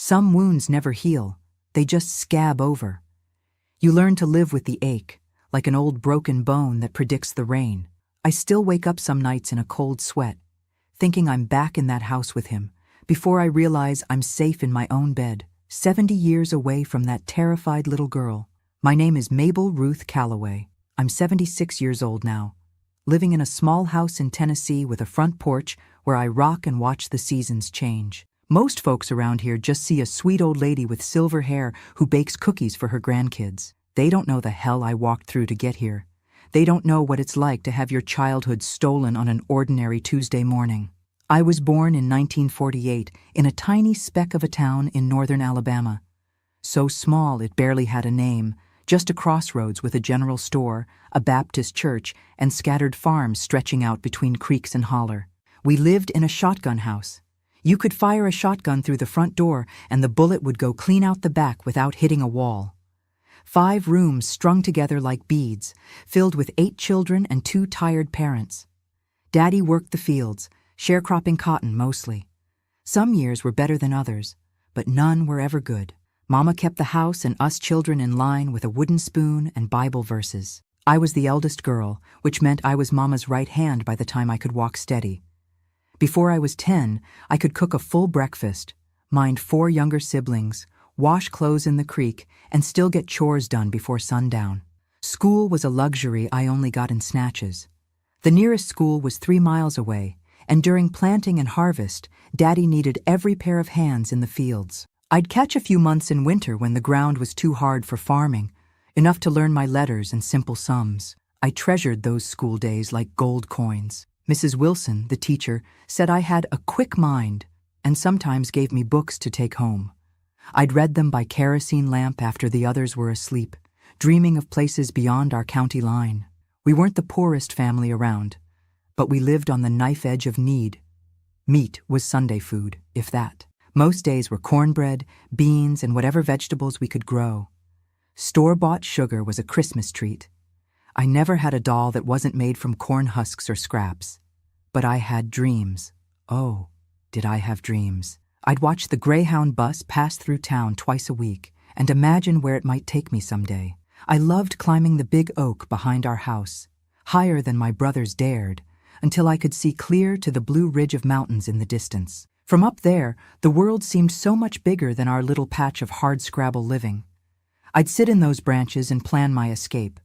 Some wounds never heal, they just scab over. You learn to live with the ache, like an old broken bone that predicts the rain. I still wake up some nights in a cold sweat, thinking I'm back in that house with him, before I realize I'm safe in my own bed, 70 years away from that terrified little girl. My name is Mabel Ruth Calloway. I'm 76 years old now, living in a small house in Tennessee with a front porch where I rock and watch the seasons change. Most folks around here just see a sweet old lady with silver hair who bakes cookies for her grandkids. They don't know the hell I walked through to get here. They don't know what it's like to have your childhood stolen on an ordinary Tuesday morning. I was born in 1948 in a tiny speck of a town in northern Alabama. So small it barely had a name, just a crossroads with a general store, a Baptist church, and scattered farms stretching out between creeks and holler. We lived in a shotgun house. You could fire a shotgun through the front door and the bullet would go clean out the back without hitting a wall. 5 rooms strung together like beads, filled with 8 children and 2 tired parents. Daddy worked the fields, sharecropping cotton mostly. Some years were better than others, but none were ever good. Mama kept the house and us children in line with a wooden spoon and Bible verses. I was the eldest girl, which meant I was Mama's right hand by the time I could walk steady. Before I was 10, I could cook a full breakfast, mind 4 younger siblings, wash clothes in the creek, and still get chores done before sundown. School was a luxury I only got in snatches. The nearest school was 3 miles away, and during planting and harvest, Daddy needed every pair of hands in the fields. I'd catch a few months in winter when the ground was too hard for farming, enough to learn my letters and simple sums. I treasured those school days like gold coins. Mrs. Wilson, the teacher, said I had a quick mind and sometimes gave me books to take home. I'd read them by kerosene lamp after the others were asleep, dreaming of places beyond our county line. We weren't the poorest family around, but we lived on the knife edge of need. Meat was Sunday food, if that. Most days were cornbread, beans, and whatever vegetables we could grow. Store-bought sugar was a Christmas treat. I never had a doll that wasn't made from corn husks or scraps. But I had dreams. Oh, did I have dreams. I'd watch the Greyhound bus pass through town twice a week and imagine where it might take me someday. I loved climbing the big oak behind our house, higher than my brothers dared, until I could see clear to the blue ridge of mountains in the distance. From up there, the world seemed so much bigger than our little patch of hardscrabble living. I'd sit in those branches and plan my escape.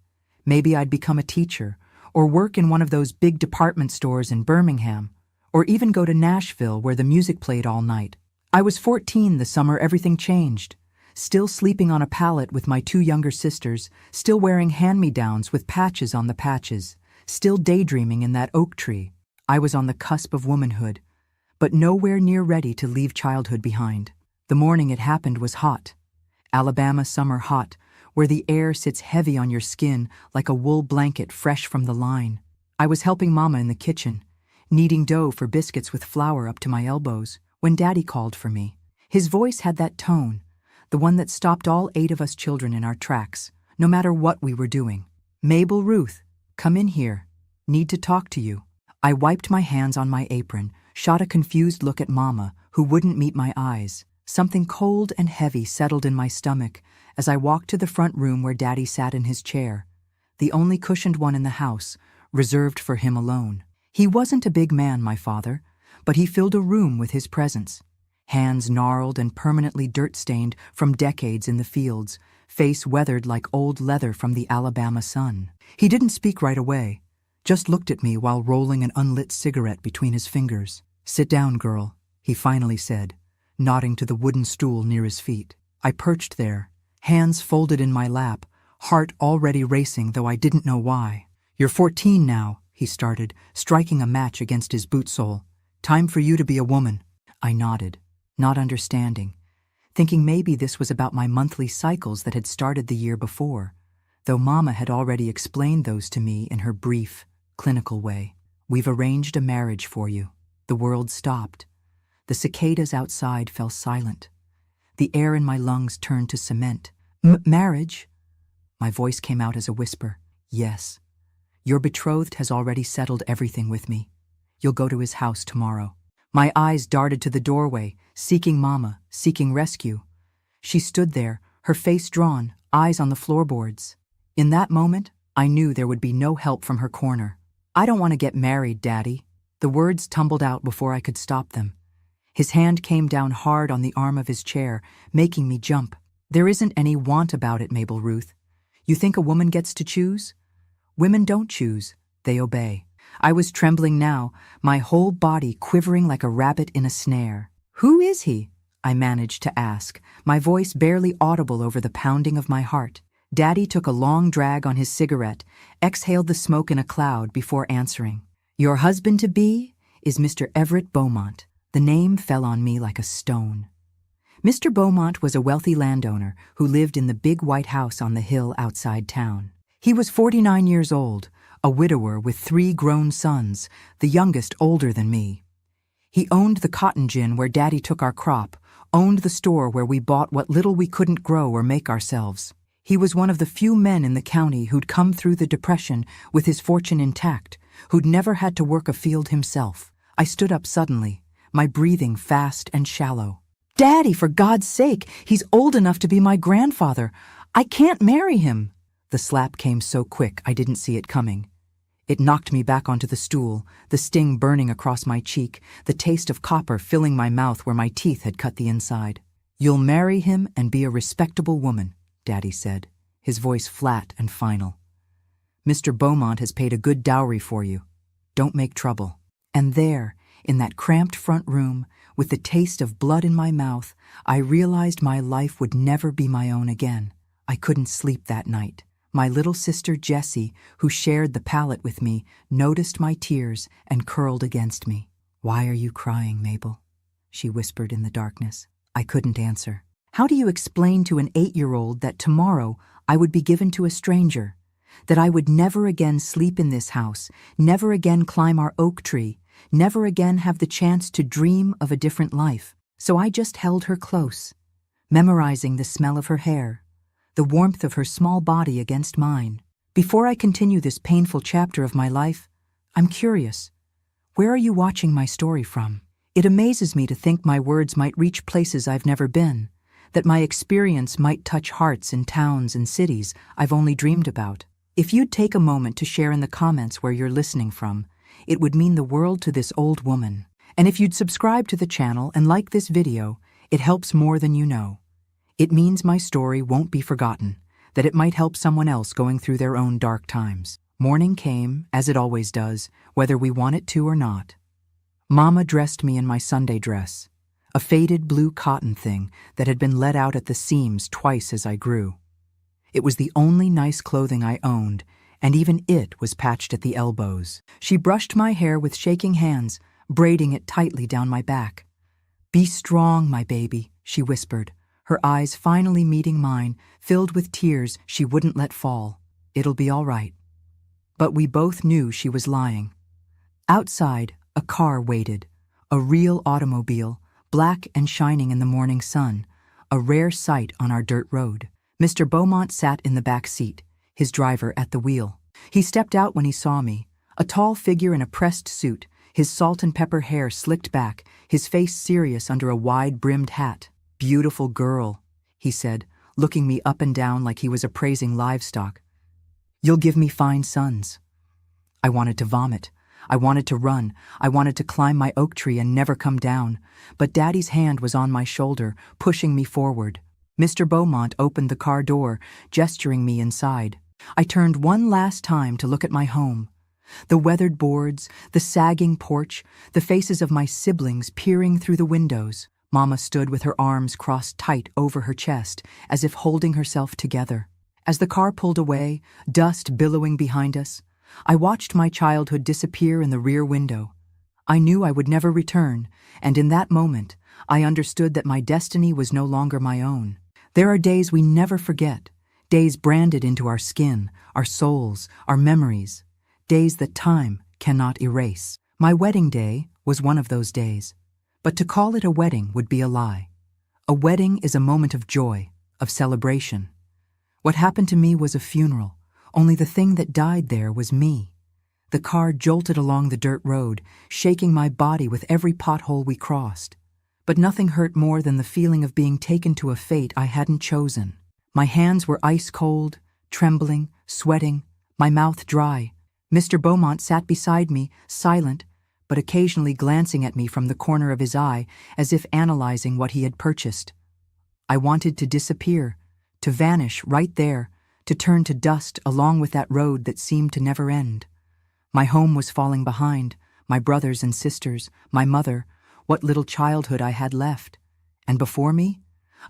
Maybe I'd become a teacher, or work in one of those big department stores in Birmingham, or even go to Nashville where the music played all night. I was 14 the summer everything changed, still sleeping on a pallet with my 2 younger sisters, still wearing hand-me-downs with patches on the patches, still daydreaming in that oak tree. I was on the cusp of womanhood, but nowhere near ready to leave childhood behind. The morning it happened was hot. Alabama summer hot, where the air sits heavy on your skin like a wool blanket fresh from the line. I was helping Mama in the kitchen, kneading dough for biscuits with flour up to my elbows, when Daddy called for me. His voice had that tone, the one that stopped all 8 of us children in our tracks, no matter what we were doing. "Mabel Ruth, come in here. Need to talk to you." I wiped my hands on my apron, shot a confused look at Mama, who wouldn't meet my eyes. Something cold and heavy settled in my stomach as I walked to the front room where Daddy sat in his chair, the only cushioned one in the house, reserved for him alone. He wasn't a big man, my father, but he filled a room with his presence. Hands gnarled and permanently dirt-stained from decades in the fields, face weathered like old leather from the Alabama sun. He didn't speak right away, just looked at me while rolling an unlit cigarette between his fingers. "Sit down, girl," he finally said, nodding to the wooden stool near his feet. I perched there, hands folded in my lap, heart already racing, though I didn't know why. "You're 14 now," he started, striking a match against his boot sole. "Time for you to be a woman." I nodded, not understanding, thinking maybe this was about my monthly cycles that had started the year before, though Mama had already explained those to me in her brief, clinical way. "We've arranged a marriage for you." The world stopped. The cicadas outside fell silent. The air in my lungs turned to cement. Marriage?" My voice came out as a whisper. "Yes. Your betrothed has already settled everything with me. You'll go to his house tomorrow." My eyes darted to the doorway, seeking Mama, seeking rescue. She stood there, her face drawn, eyes on the floorboards. In that moment, I knew there would be no help from her corner. "I don't want to get married, Daddy." The words tumbled out before I could stop them. His hand came down hard on the arm of his chair, making me jump. "There isn't any want about it, Mabel Ruth. You think a woman gets to choose? Women don't choose, they obey." I was trembling now, my whole body quivering like a rabbit in a snare. "Who is he?" I managed to ask, my voice barely audible over the pounding of my heart. Daddy took a long drag on his cigarette, exhaled the smoke in a cloud before answering. "Your husband-to-be is Mr. Everett Beaumont." The name fell on me like a stone. Mr. Beaumont was a wealthy landowner who lived in the big white house on the hill outside town. He was 49 years old, a widower with 3 grown sons, the youngest older than me. He owned the cotton gin where Daddy took our crop, owned the store where we bought what little we couldn't grow or make ourselves. He was one of the few men in the county who'd come through the Depression with his fortune intact, who'd never had to work a field himself. I stood up suddenly, my breathing fast and shallow. "Daddy, for God's sake, he's old enough to be my grandfather. I can't marry him." The slap came so quick I didn't see it coming. It knocked me back onto the stool, the sting burning across my cheek, the taste of copper filling my mouth where my teeth had cut the inside. "You'll marry him and be a respectable woman," Daddy said, his voice flat and final. "Mr. Beaumont has paid a good dowry for you. Don't make trouble." And there, in that cramped front room, with the taste of blood in my mouth, I realized my life would never be my own again. I couldn't sleep that night. My little sister Jessie, who shared the pallet with me, noticed my tears and curled against me. "Why are you crying, Mabel?" she whispered in the darkness. I couldn't answer. How do you explain to an 8-year-old that tomorrow I would be given to a stranger? That I would never again sleep in this house, never again climb our oak tree, never again have the chance to dream of a different life? So I just held her close, memorizing the smell of her hair, the warmth of her small body against mine. Before I continue this painful chapter of my life, I'm curious. Where are you watching my story from? It amazes me to think my words might reach places I've never been, that my experience might touch hearts in towns and cities I've only dreamed about. If you'd take a moment to share in the comments where you're listening from, it would mean the world to this old woman. And if you'd subscribe to the channel and like this video, it helps more than you know. It means my story won't be forgotten, that it might help someone else going through their own dark times. Morning came, as it always does, whether we want it to or not. Mama dressed me in my Sunday dress, a faded blue cotton thing that had been let out at the seams twice as I grew. It was the only nice clothing I owned, and even it was patched at the elbows. She brushed my hair with shaking hands, braiding it tightly down my back. "Be strong, my baby," she whispered, her eyes finally meeting mine, filled with tears she wouldn't let fall. "It'll be all right." But we both knew she was lying. Outside, a car waited, a real automobile, black and shining in the morning sun, a rare sight on our dirt road. Mr. Beaumont sat in the back seat, his driver at the wheel. He stepped out when he saw me, a tall figure in a pressed suit, his salt and pepper hair slicked back, his face serious under a wide-brimmed hat. "Beautiful girl," he said, looking me up and down like he was appraising livestock. "You'll give me fine sons." I wanted to vomit. I wanted to run. I wanted to climb my oak tree and never come down. But Daddy's hand was on my shoulder, pushing me forward. Mr. Beaumont opened the car door, gesturing me inside. I turned one last time to look at my home. The weathered boards, the sagging porch, the faces of my siblings peering through the windows. Mama stood with her arms crossed tight over her chest, as if holding herself together. As the car pulled away, dust billowing behind us, I watched my childhood disappear in the rear window. I knew I would never return, and in that moment, I understood that my destiny was no longer my own. There are days we never forget, days branded into our skin, our souls, our memories, days that time cannot erase. My wedding day was one of those days. But to call it a wedding would be a lie. A wedding is a moment of joy, of celebration. What happened to me was a funeral, only the thing that died there was me. The car jolted along the dirt road, shaking my body with every pothole we crossed. But nothing hurt more than the feeling of being taken to a fate I hadn't chosen. My hands were ice cold, trembling, sweating, my mouth dry. Mr. Beaumont sat beside me, silent, but occasionally glancing at me from the corner of his eye as if analyzing what he had purchased. I wanted to disappear, to vanish right there, to turn to dust along with that road that seemed to never end. My home was falling behind, my brothers and sisters, my mother, what little childhood I had left. And before me,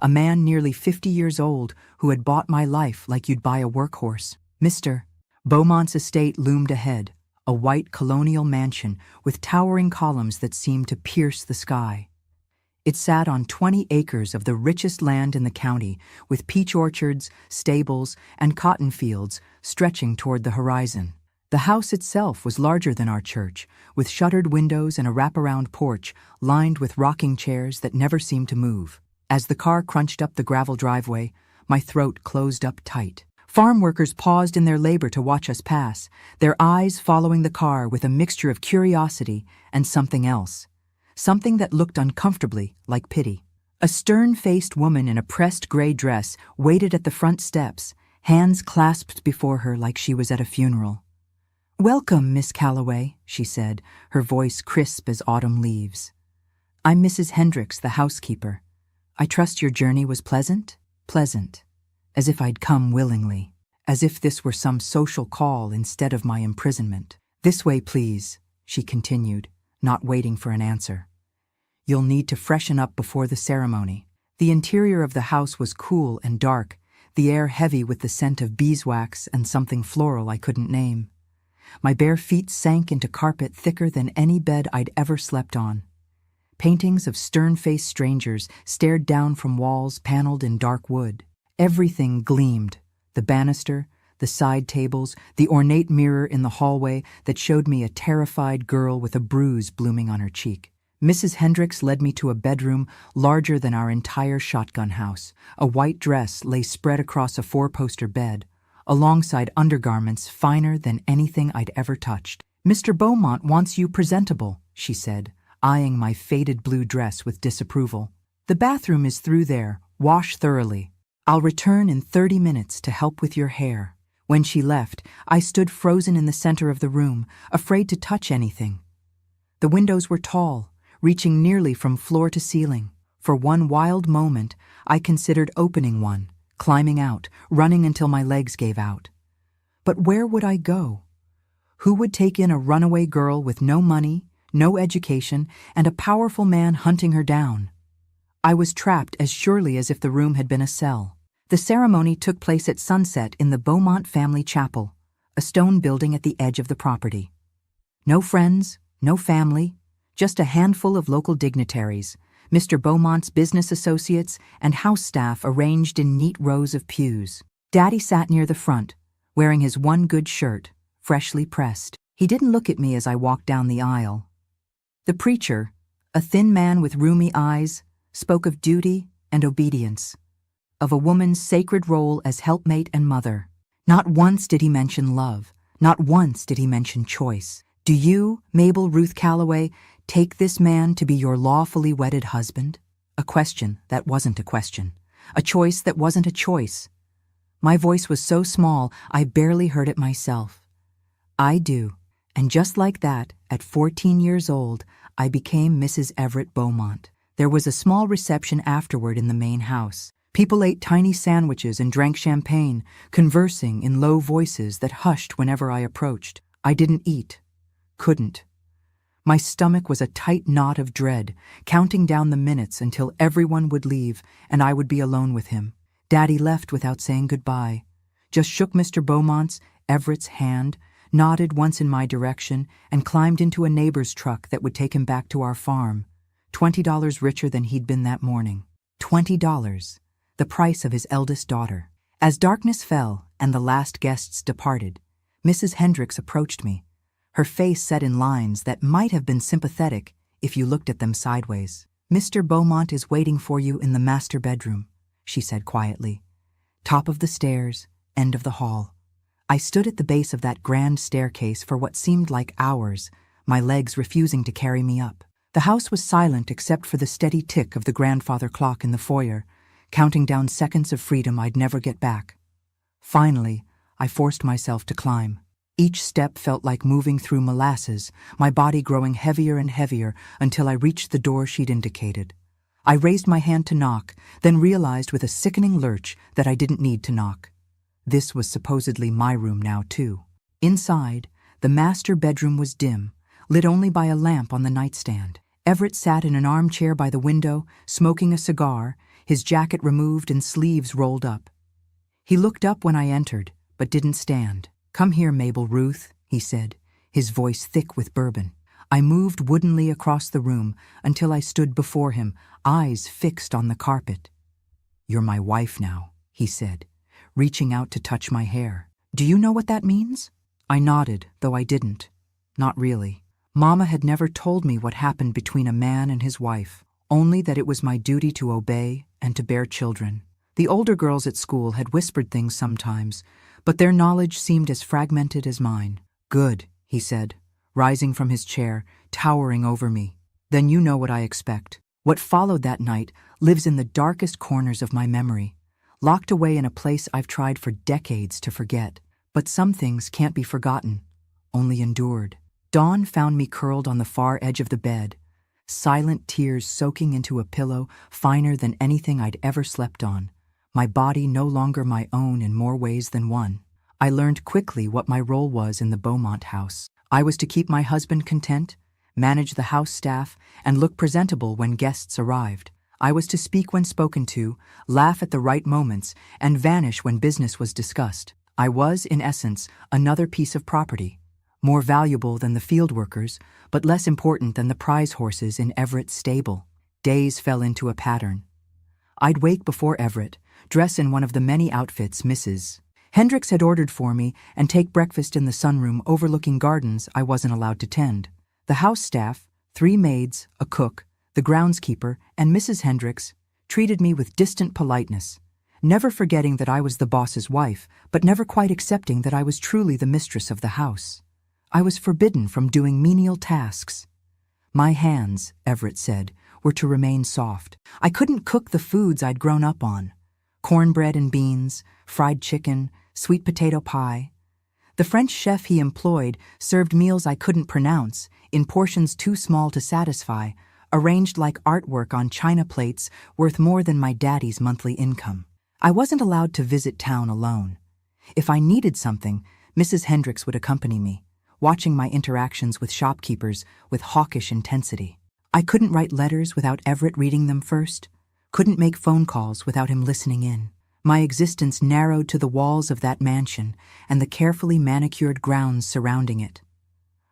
a man nearly 50 years old who had bought my life like you'd buy a workhorse. Mr. Beaumont's estate loomed ahead, a white colonial mansion with towering columns that seemed to pierce the sky. It sat on 20 acres of the richest land in the county, with peach orchards, stables, and cotton fields stretching toward the horizon. The house itself was larger than our church, with shuttered windows and a wraparound porch lined with rocking chairs that never seemed to move. As the car crunched up the gravel driveway, my throat closed up tight. Farm workers paused in their labor to watch us pass, their eyes following the car with a mixture of curiosity and something else. Something that looked uncomfortably like pity. A stern-faced woman in a pressed gray dress waited at the front steps, hands clasped before her like she was at a funeral. "Welcome, Miss Calloway," she said, her voice crisp as autumn leaves. "I'm Mrs. Hendricks, the housekeeper. I trust your journey was pleasant?" Pleasant. As if I'd come willingly. As if this were some social call instead of my imprisonment. "This way, please," she continued, not waiting for an answer. "You'll need to freshen up before the ceremony." The interior of the house was cool and dark, the air heavy with the scent of beeswax and something floral I couldn't name. My bare feet sank into carpet thicker than any bed I'd ever slept on. Paintings of stern-faced strangers stared down from walls paneled in dark wood. Everything gleamed, the banister, the side tables, the ornate mirror in the hallway that showed me a terrified girl with a bruise blooming on her cheek. Mrs. Hendricks led me to a bedroom larger than our entire shotgun house. A white dress lay spread across a four-poster bed, alongside undergarments finer than anything I'd ever touched. "Mr. Beaumont wants you presentable," she said, eyeing my faded blue dress with disapproval. "The bathroom is through there. Wash thoroughly. I'll return in 30 minutes to help with your hair." When she left, I stood frozen in the center of the room, afraid to touch anything. The windows were tall, reaching nearly from floor to ceiling. For one wild moment, I considered opening one, climbing out, running until my legs gave out. But where would I go? Who would take in a runaway girl with no money, no education, and a powerful man hunting her down? I was trapped as surely as if the room had been a cell. The ceremony took place at sunset in the Beaumont family chapel, a stone building at the edge of the property. No friends, no family, just a handful of local dignitaries, Mr. Beaumont's business associates, and house staff arranged in neat rows of pews. Daddy sat near the front, wearing his one good shirt, freshly pressed. He didn't look at me as I walked down the aisle. The preacher, a thin man with rheumy eyes, spoke of duty and obedience, of a woman's sacred role as helpmate and mother. Not once did he mention love. Not once did he mention choice. "Do you, Mabel Ruth Calloway, take this man to be your lawfully wedded husband?" A question that wasn't a question. A choice that wasn't a choice. My voice was so small, I barely heard it myself. "I do." And just like that, at 14 years old, I became Mrs. Everett Beaumont. There was a small reception afterward in the main house. People ate tiny sandwiches and drank champagne, conversing in low voices that hushed whenever I approached. I didn't eat. Couldn't. My stomach was a tight knot of dread, counting down the minutes until everyone would leave and I would be alone with him. Daddy left without saying goodbye, just shook Mr. Beaumont's, Everett's, hand, nodded once in my direction, and climbed into a neighbor's truck that would take him back to our farm, $20 richer than he'd been that morning. $20. The price of his eldest daughter. As darkness fell and the last guests departed, Mrs. Hendricks approached me, her face set in lines that might have been sympathetic if you looked at them sideways. "Mr. Beaumont is waiting for you in the master bedroom," she said quietly. "Top of the stairs, end of the hall. I stood at the base of that grand staircase for what seemed like hours, my legs refusing to carry me up. The house was silent except for the steady tick of the grandfather clock in the foyer, counting down seconds of freedom I'd never get back. Finally, I forced myself to climb. Each step felt like moving through molasses, my body growing heavier and heavier until I reached the door she'd indicated. I raised my hand to knock, then realized with a sickening lurch that I didn't need to knock. This was supposedly my room now, too. Inside, the master bedroom was dim, lit only by a lamp on the nightstand. Everett sat in an armchair by the window, smoking a cigar, his jacket removed and sleeves rolled up. He looked up when I entered, but didn't stand. "Come here, Mabel Ruth," he said, his voice thick with bourbon. I moved woodenly across the room until I stood before him, eyes fixed on the carpet. "You're my wife now," he said, reaching out to touch my hair. "Do you know what that means?" I nodded, though I didn't. Not really. Mama had never told me what happened between a man and his wife, only that it was my duty to obey and to bear children. The older girls at school had whispered things sometimes, but their knowledge seemed as fragmented as mine. "Good," he said, rising from his chair, towering over me. "Then you know what I expect." What followed that night lives in the darkest corners of my memory, locked away in a place I've tried for decades to forget. But some things can't be forgotten, only endured. Dawn found me curled on the far edge of the bed, silent tears soaking into a pillow finer than anything I'd ever slept on, my body no longer my own in more ways than one. I learned quickly what my role was in the Beaumont house. I was to keep my husband content, manage the house staff, and look presentable when guests arrived. I was to speak when spoken to, laugh at the right moments, and vanish when business was discussed. I was, in essence, another piece of property, more valuable than the field workers, but less important than the prize horses in Everett's stable. Days fell into a pattern. I'd wake before Everett, dress in one of the many outfits Mrs. Hendricks had ordered for me, and take breakfast in the sunroom overlooking gardens I wasn't allowed to tend. The house staff, 3 maids, a cook, the groundskeeper, and Mrs. Hendricks treated me with distant politeness, never forgetting that I was the boss's wife, but never quite accepting that I was truly the mistress of the house. I was forbidden from doing menial tasks. My hands, Everett said, were to remain soft. I couldn't cook the foods I'd grown up on: cornbread and beans, fried chicken, sweet potato pie. The French chef he employed served meals I couldn't pronounce, in portions too small to satisfy, arranged like artwork on china plates worth more than my daddy's monthly income. I wasn't allowed to visit town alone. If I needed something, Mrs. Hendricks would accompany me, watching my interactions with shopkeepers with hawkish intensity. I couldn't write letters without Everett reading them first, couldn't make phone calls without him listening in. My existence narrowed to the walls of that mansion and the carefully manicured grounds surrounding it.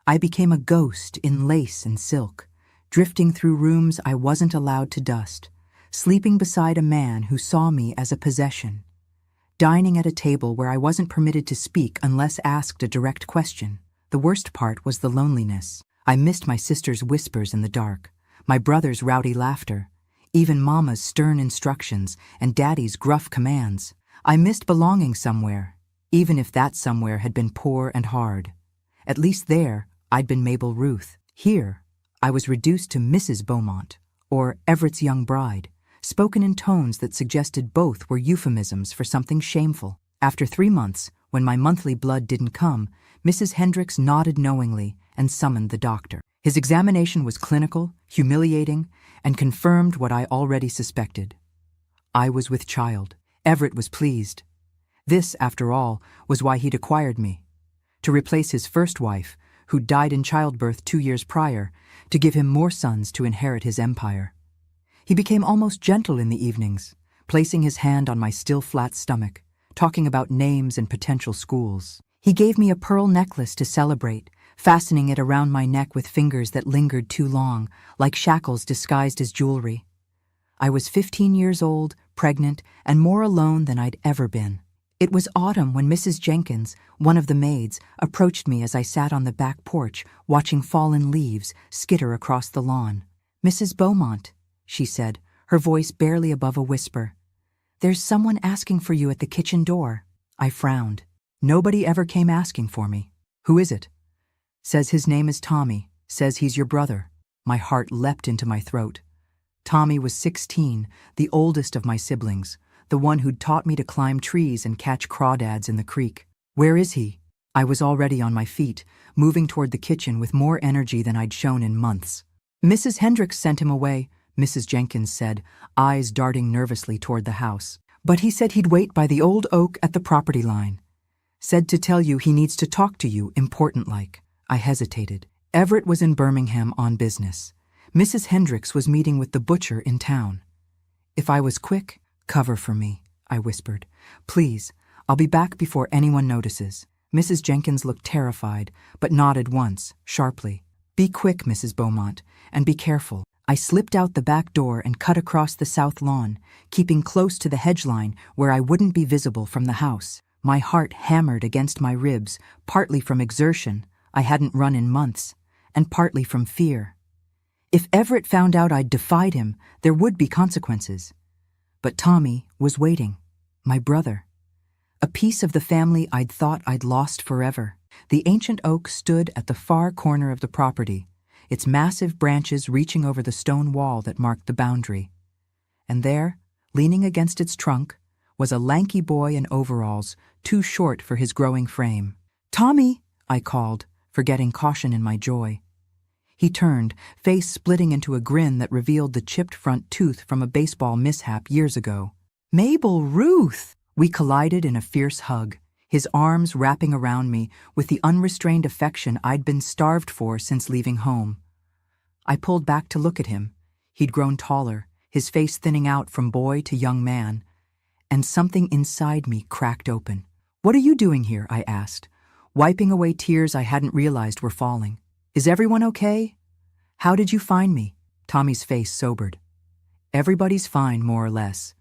I became a ghost in lace and silk, drifting through rooms I wasn't allowed to dust, sleeping beside a man who saw me as a possession, dining at a table where I wasn't permitted to speak unless asked a direct question. The worst part was the loneliness. I missed my sister's whispers in the dark, my brother's rowdy laughter, even Mama's stern instructions and Daddy's gruff commands. I missed belonging somewhere, even if that somewhere had been poor and hard. At least there, I'd been Mabel Ruth. Here, I was reduced to Mrs. Beaumont, or Everett's young bride, spoken in tones that suggested both were euphemisms for something shameful. After 3 months, when my monthly blood didn't come, Mrs. Hendricks nodded knowingly and summoned the doctor. His examination was clinical, humiliating, and confirmed what I already suspected. I was with child. Everett was pleased. This, after all, was why he'd acquired me: to replace his first wife, who died in childbirth 2 years prior, to give him more sons to inherit his empire. He became almost gentle in the evenings, placing his hand on my still flat stomach, talking about names and potential schools. He gave me a pearl necklace to celebrate, fastening it around my neck with fingers that lingered too long, like shackles disguised as jewelry. I was 15 years old, pregnant, and more alone than I'd ever been. It was autumn when Mrs. Jenkins, one of the maids, approached me as I sat on the back porch watching fallen leaves skitter across the lawn. "Mrs. Beaumont," she said, her voice barely above a whisper, "there's someone asking for you at the kitchen door." I frowned. Nobody ever came asking for me. Who is it? Says his name is Tommy. Says he's your brother. My heart leapt into my throat. Tommy was 16, the oldest of my siblings, the one who'd taught me to climb trees and catch crawdads in the creek. Where is he? I was already on my feet, moving toward the kitchen with more energy than I'd shown in months. Mrs. Hendricks sent him away, Mrs. Jenkins said, eyes darting nervously toward the house. But he said he'd wait by the old oak at the property line. Said to tell you he needs to talk to you, important-like. I hesitated. Everett was in Birmingham on business. Mrs. Hendricks was meeting with the butcher in town. If I was quick, cover for me, I whispered. Please, I'll be back before anyone notices. Mrs. Jenkins looked terrified, but nodded once, sharply. Be quick, Mrs. Beaumont, and be careful. I slipped out the back door and cut across the south lawn, keeping close to the hedge line where I wouldn't be visible from the house. My heart hammered against my ribs, partly from exertion, I hadn't run in months, and partly from fear. If Everett found out I'd defied him, there would be consequences. But Tommy was waiting, my brother. A piece of the family I'd thought I'd lost forever. The ancient oak stood at the far corner of the property, its massive branches reaching over the stone wall that marked the boundary. And there, leaning against its trunk, was a lanky boy in overalls, too short for his growing frame. Tommy, I called, forgetting caution in my joy. He turned, face splitting into a grin that revealed the chipped front tooth from a baseball mishap years ago. Mabel Ruth! We collided in a fierce hug, his arms wrapping around me with the unrestrained affection I'd been starved for since leaving home. I pulled back to look at him. He'd grown taller, his face thinning out from boy to young man, and something inside me cracked open. What are you doing here? I asked, wiping away tears I hadn't realized were falling. Is everyone okay? How did you find me? Tommy's face sobered. Everybody's fine, more or less.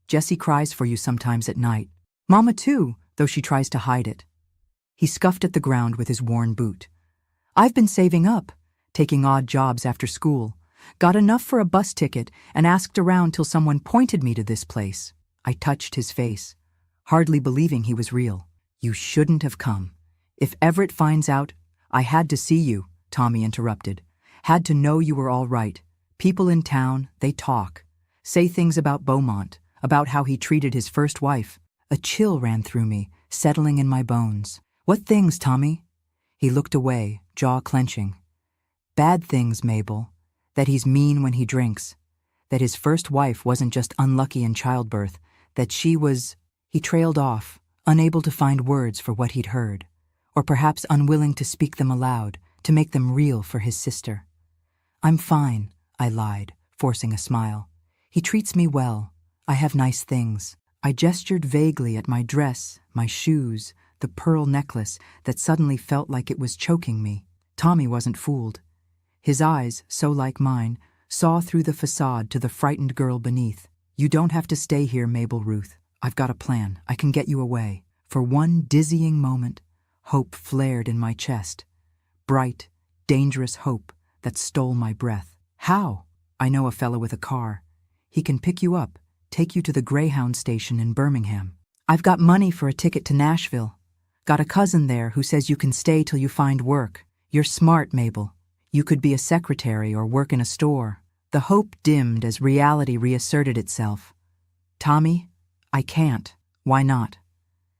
Jessie cries for you sometimes at night. Mama too, though she tries to hide it. He scuffed at the ground with his worn boot. I've been saving up, taking odd jobs after school, got enough for a bus ticket and asked around till someone pointed me to this place. I touched his face, hardly believing he was real. You shouldn't have come. If Everett finds out, I had to see you, Tommy interrupted. Had to know you were all right. People in town, they talk. Say things about Beaumont, about how he treated his first wife. A chill ran through me, settling in my bones. What things, Tommy? He looked away, jaw clenching. Bad things, Mabel. That he's mean when he drinks. That his first wife wasn't just unlucky in childbirth. That she was... He trailed off, unable to find words for what he'd heard. Or perhaps unwilling to speak them aloud, to make them real for his sister. I'm fine, I lied, forcing a smile. He treats me well. I have nice things. I gestured vaguely at my dress, my shoes, the pearl necklace that suddenly felt like it was choking me. Tommy wasn't fooled. His eyes, so like mine, saw through the facade to the frightened girl beneath. You don't have to stay here, Mabel Ruth. I've got a plan. I can get you away. For one dizzying moment, hope flared in my chest. Bright, dangerous hope that stole my breath. How? I know a fellow with a car. He can pick you up, take you to the Greyhound station in Birmingham. I've got money for a ticket to Nashville. Got a cousin there who says you can stay till you find work. You're smart, Mabel. You could be a secretary or work in a store. The hope dimmed as reality reasserted itself. Tommy, I can't. Why not?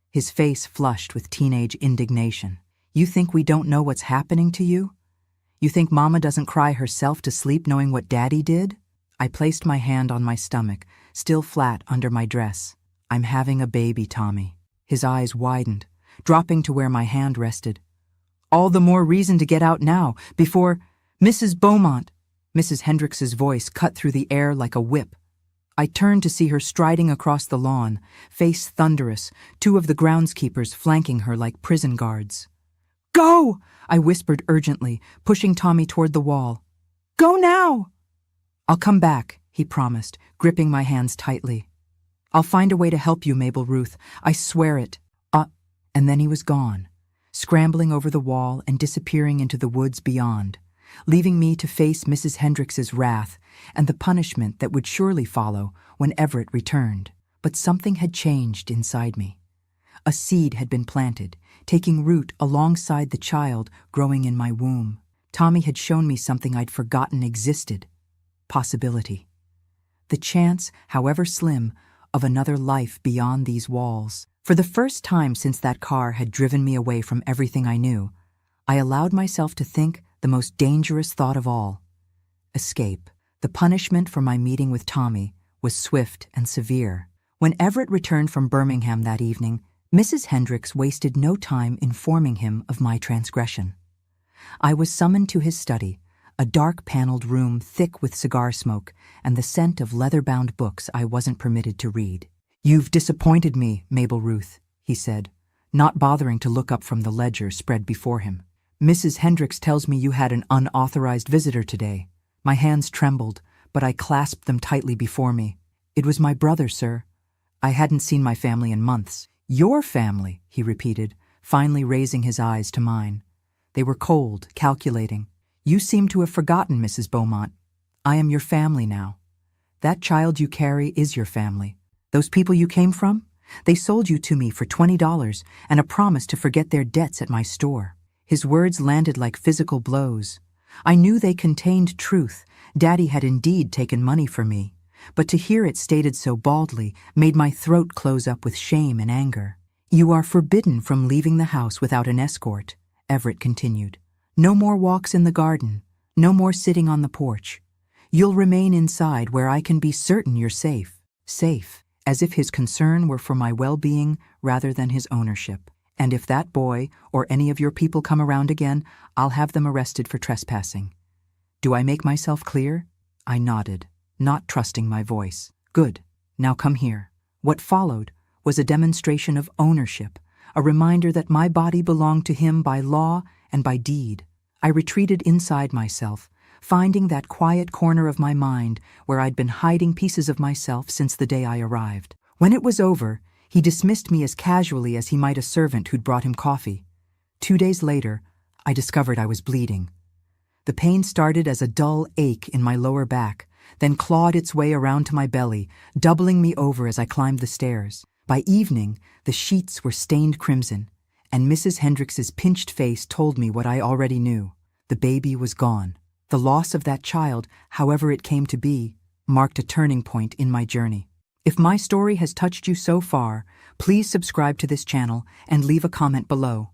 His face flushed with teenage indignation. You think we don't know what's happening to you? You think Mama doesn't cry herself to sleep knowing what Daddy did? I placed my hand on my stomach, still flat under my dress. I'm having a baby, Tommy. His eyes widened, dropping to where my hand rested. All the more reason to get out now, before... Mrs. Beaumont! Mrs. Hendricks's voice cut through the air like a whip. I turned to see her striding across the lawn, face thunderous, two of the groundskeepers flanking her like prison guards. Go! I whispered urgently, pushing Tommy toward the wall. Go now! I'll come back, he promised, gripping my hands tightly. I'll find a way to help you, Mabel Ruth. I swear it. And then he was gone, scrambling over the wall and disappearing into the woods beyond, leaving me to face Mrs. Hendricks's wrath and the punishment that would surely follow when Everett returned. But something had changed inside me. A seed had been planted, taking root alongside the child growing in my womb. Tommy had shown me something I'd forgotten existed: possibility. The chance, however slim, of another life beyond these walls. For the first time since that car had driven me away from everything I knew, I allowed myself to think the most dangerous thought of all: escape. The punishment for my meeting with Tommy was swift and severe. When Everett returned from Birmingham that evening, Mrs. Hendricks wasted no time informing him of my transgression. I was summoned to his study, a dark-paneled room thick with cigar smoke and the scent of leather-bound books I wasn't permitted to read. "You've disappointed me, Mabel Ruth," he said, not bothering to look up from the ledger spread before him. "Mrs. Hendricks tells me you had an unauthorized visitor today." My hands trembled, but I clasped them tightly before me. "It was my brother, sir. I hadn't seen my family in months." "Your family," he repeated, finally raising his eyes to mine. They were cold, calculating. "You seem to have forgotten, Mrs. Beaumont. I am your family now. That child you carry is your family. Those people you came from, they sold you to me for $20 and a promise to forget their debts at my store." His words landed like physical blows. I knew they contained truth. Daddy had indeed taken money from me, but to hear it stated so baldly made my throat close up with shame and anger. "You are forbidden from leaving the house without an escort," Everett continued. "No more walks in the garden, no more sitting on the porch. You'll remain inside where I can be certain you're safe." Safe, as if his concern were for my well-being rather than his ownership. "And if that boy or any of your people come around again, I'll have them arrested for trespassing. Do I make myself clear?" I nodded, not trusting my voice. "Good. Now come here." What followed was a demonstration of ownership, a reminder that my body belonged to him by law and by deed. I retreated inside myself, finding that quiet corner of my mind where I'd been hiding pieces of myself since the day I arrived. When it was over, he dismissed me as casually as he might a servant who'd brought him coffee. 2 days later, I discovered I was bleeding. The pain started as a dull ache in my lower back, then clawed its way around to my belly, doubling me over as I climbed the stairs. By evening, the sheets were stained crimson, and Mrs. Hendricks's pinched face told me what I already knew. The baby was gone. The loss of that child, however it came to be, marked a turning point in my journey. If my story has touched you so far, please subscribe to this channel and leave a comment below.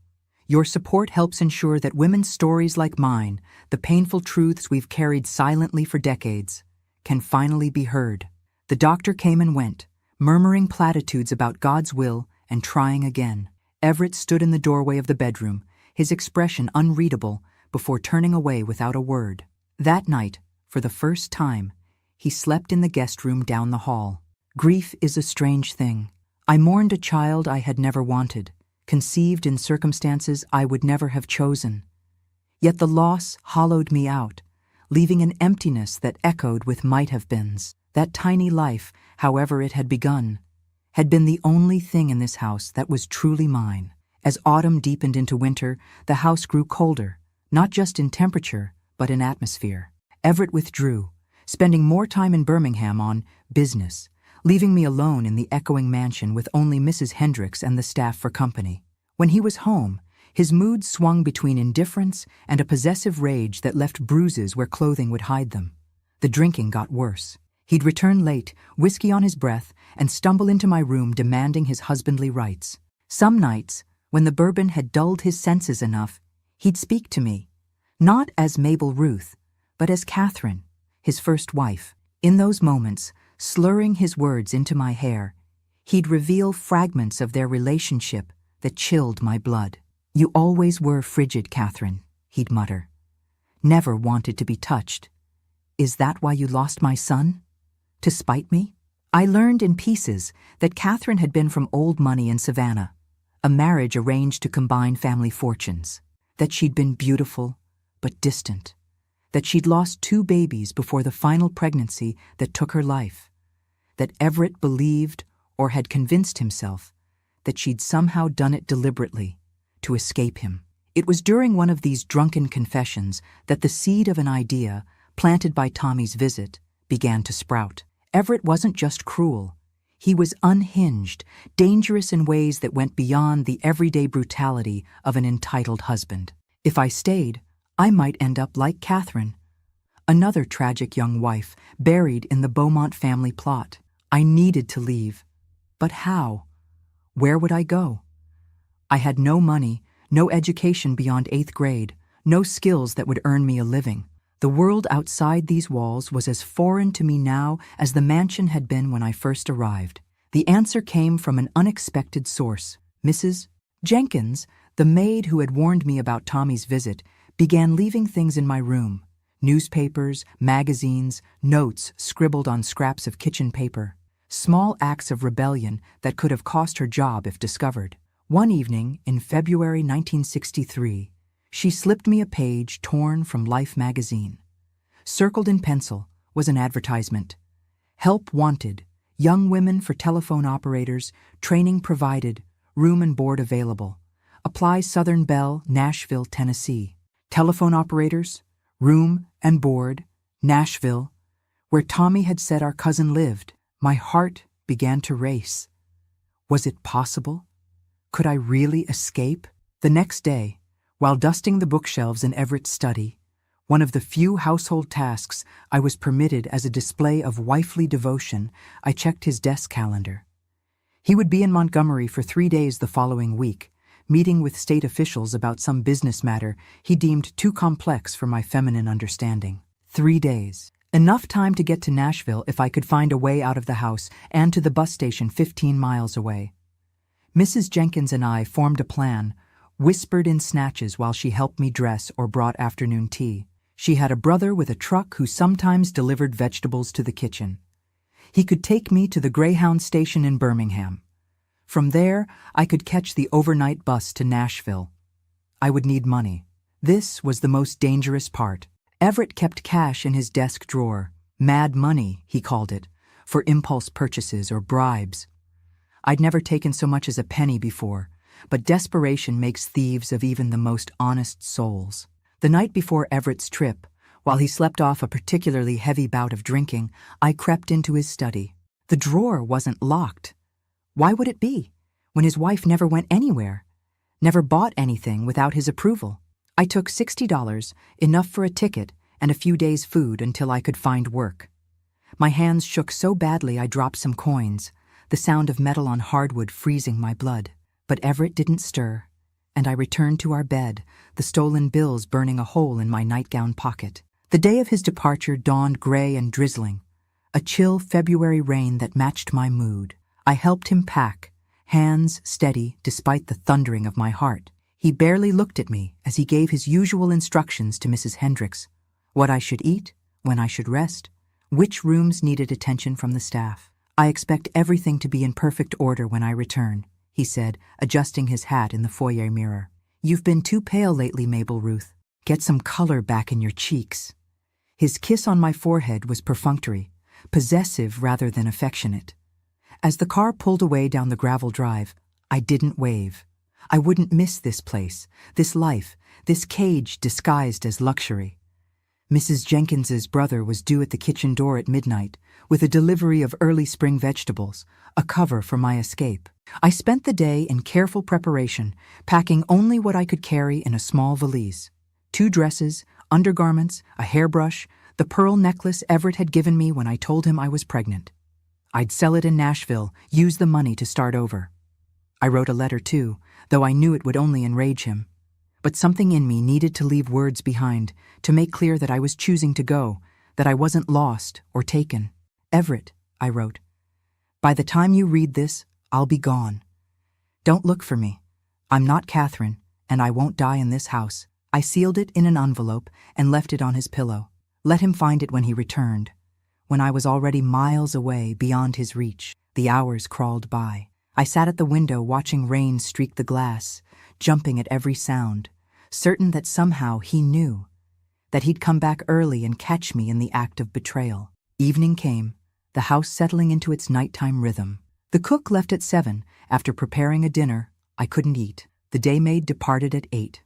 Your support helps ensure that women's stories like mine, the painful truths we've carried silently for decades, can finally be heard. The doctor came and went, murmuring platitudes about God's will and trying again. Everett stood in the doorway of the bedroom, his expression unreadable, before turning away without a word. That night, for the first time, he slept in the guest room down the hall. Grief is a strange thing. I mourned a child I had never wanted, conceived in circumstances I would never have chosen. Yet the loss hollowed me out, leaving an emptiness that echoed with might-have-beens. That tiny life, however it had begun, had been the only thing in this house that was truly mine. As autumn deepened into winter, the house grew colder, not just in temperature, but in atmosphere. Everett withdrew, spending more time in Birmingham on business, leaving me alone in the echoing mansion with only Mrs. Hendricks and the staff for company. When he was home, his mood swung between indifference and a possessive rage that left bruises where clothing would hide them. The drinking got worse. He'd return late, whiskey on his breath, and stumble into my room demanding his husbandly rights. Some nights, when the bourbon had dulled his senses enough, he'd speak to me, not as Mabel Ruth, but as Catherine, his first wife. In those moments, slurring his words into my hair, he'd reveal fragments of their relationship that chilled my blood. "You always were frigid, Catherine," he'd mutter. "Never wanted to be touched. Is that why you lost my son? To spite me?" I learned in pieces that Catherine had been from old money in Savannah, a marriage arranged to combine family fortunes, that she'd been beautiful but distant, that she'd lost 2 babies before the final pregnancy that took her life, that Everett believed or had convinced himself that she'd somehow done it deliberately to escape him. It was during one of these drunken confessions that the seed of an idea, planted by Tommy's visit, began to sprout. Everett wasn't just cruel. He was unhinged, dangerous in ways that went beyond the everyday brutality of an entitled husband. If I stayed, I might end up like Catherine, another tragic young wife buried in the Beaumont family plot. I needed to leave. But how? Where would I go? I had no money, no education beyond 8th grade, no skills that would earn me a living. The world outside these walls was as foreign to me now as the mansion had been when I first arrived. The answer came from an unexpected source. Mrs. Jenkins, the maid who had warned me about Tommy's visit, began leaving things in my room: newspapers, magazines, notes scribbled on scraps of kitchen paper. Small acts of rebellion that could have cost her job if discovered. One evening in February 1963, she slipped me a page torn from Life magazine. Circled in pencil was an advertisement. Help wanted, young women for telephone operators, training provided, room and board available. Apply Southern Belle, Nashville, Tennessee. Telephone operators, room and board, Nashville, where Tommy had said our cousin lived. My heart began to race. Was it possible? Could I really escape? The next day, while dusting the bookshelves in Everett's study, one of the few household tasks I was permitted as a display of wifely devotion, I checked his desk calendar. He would be in Montgomery for 3 days the following week, meeting with state officials about some business matter he deemed too complex for my feminine understanding. 3 days. Enough time to get to Nashville if I could find a way out of the house and to the bus station 15 miles away. Mrs. Jenkins and I formed a plan, whispered in snatches while she helped me dress or brought afternoon tea. She had a brother with a truck who sometimes delivered vegetables to the kitchen. He could take me to the Greyhound station in Birmingham. From there, I could catch the overnight bus to Nashville. I would need money. This was the most dangerous part. Everett kept cash in his desk drawer. Mad money, he called it, for impulse purchases or bribes. I'd never taken so much as a penny before, but desperation makes thieves of even the most honest souls. The night before Everett's trip, while he slept off a particularly heavy bout of drinking, I crept into his study. The drawer wasn't locked. Why would it be, when his wife never went anywhere, never bought anything without his approval? I took $60, enough for a ticket and a few days' food until I could find work. My hands shook so badly I dropped some coins, the sound of metal on hardwood freezing my blood. But Everett didn't stir, and I returned to our bed, the stolen bills burning a hole in my nightgown pocket. The day of his departure dawned gray and drizzling, a chill February rain that matched my mood. I helped him pack, hands steady despite the thundering of my heart. He barely looked at me as he gave his usual instructions to Mrs. Hendricks: what I should eat, when I should rest, which rooms needed attention from the staff. I expect everything to be in perfect order when I return, he said, adjusting his hat in the foyer mirror. You've been too pale lately, Mabel Ruth. Get some color back in your cheeks. His kiss on my forehead was perfunctory, possessive rather than affectionate. As the car pulled away down the gravel drive, I didn't wave. I wouldn't miss this place, this life, this cage disguised as luxury. Mrs. Jenkins's brother was due at the kitchen door at midnight, with a delivery of early spring vegetables, a cover for my escape. I spent the day in careful preparation, packing only what I could carry in a small valise: 2 dresses, undergarments, a hairbrush, the pearl necklace Everett had given me when I told him I was pregnant. I'd sell it in Nashville, use the money to start over. I wrote a letter too, though I knew it would only enrage him. But something in me needed to leave words behind, to make clear that I was choosing to go, that I wasn't lost or taken. Everett, I wrote, by the time you read this, I'll be gone. Don't look for me. I'm not Catherine, and I won't die in this house. I sealed it in an envelope and left it on his pillow. Let him find it when he returned. When I was already miles away, beyond his reach, the hours crawled by. I sat at the window watching rain streak the glass, jumping at every sound, certain that somehow he knew, that he'd come back early and catch me in the act of betrayal. Evening came, the house settling into its nighttime rhythm. The cook left at 7, after preparing a dinner I couldn't eat. The day-maid departed at 8.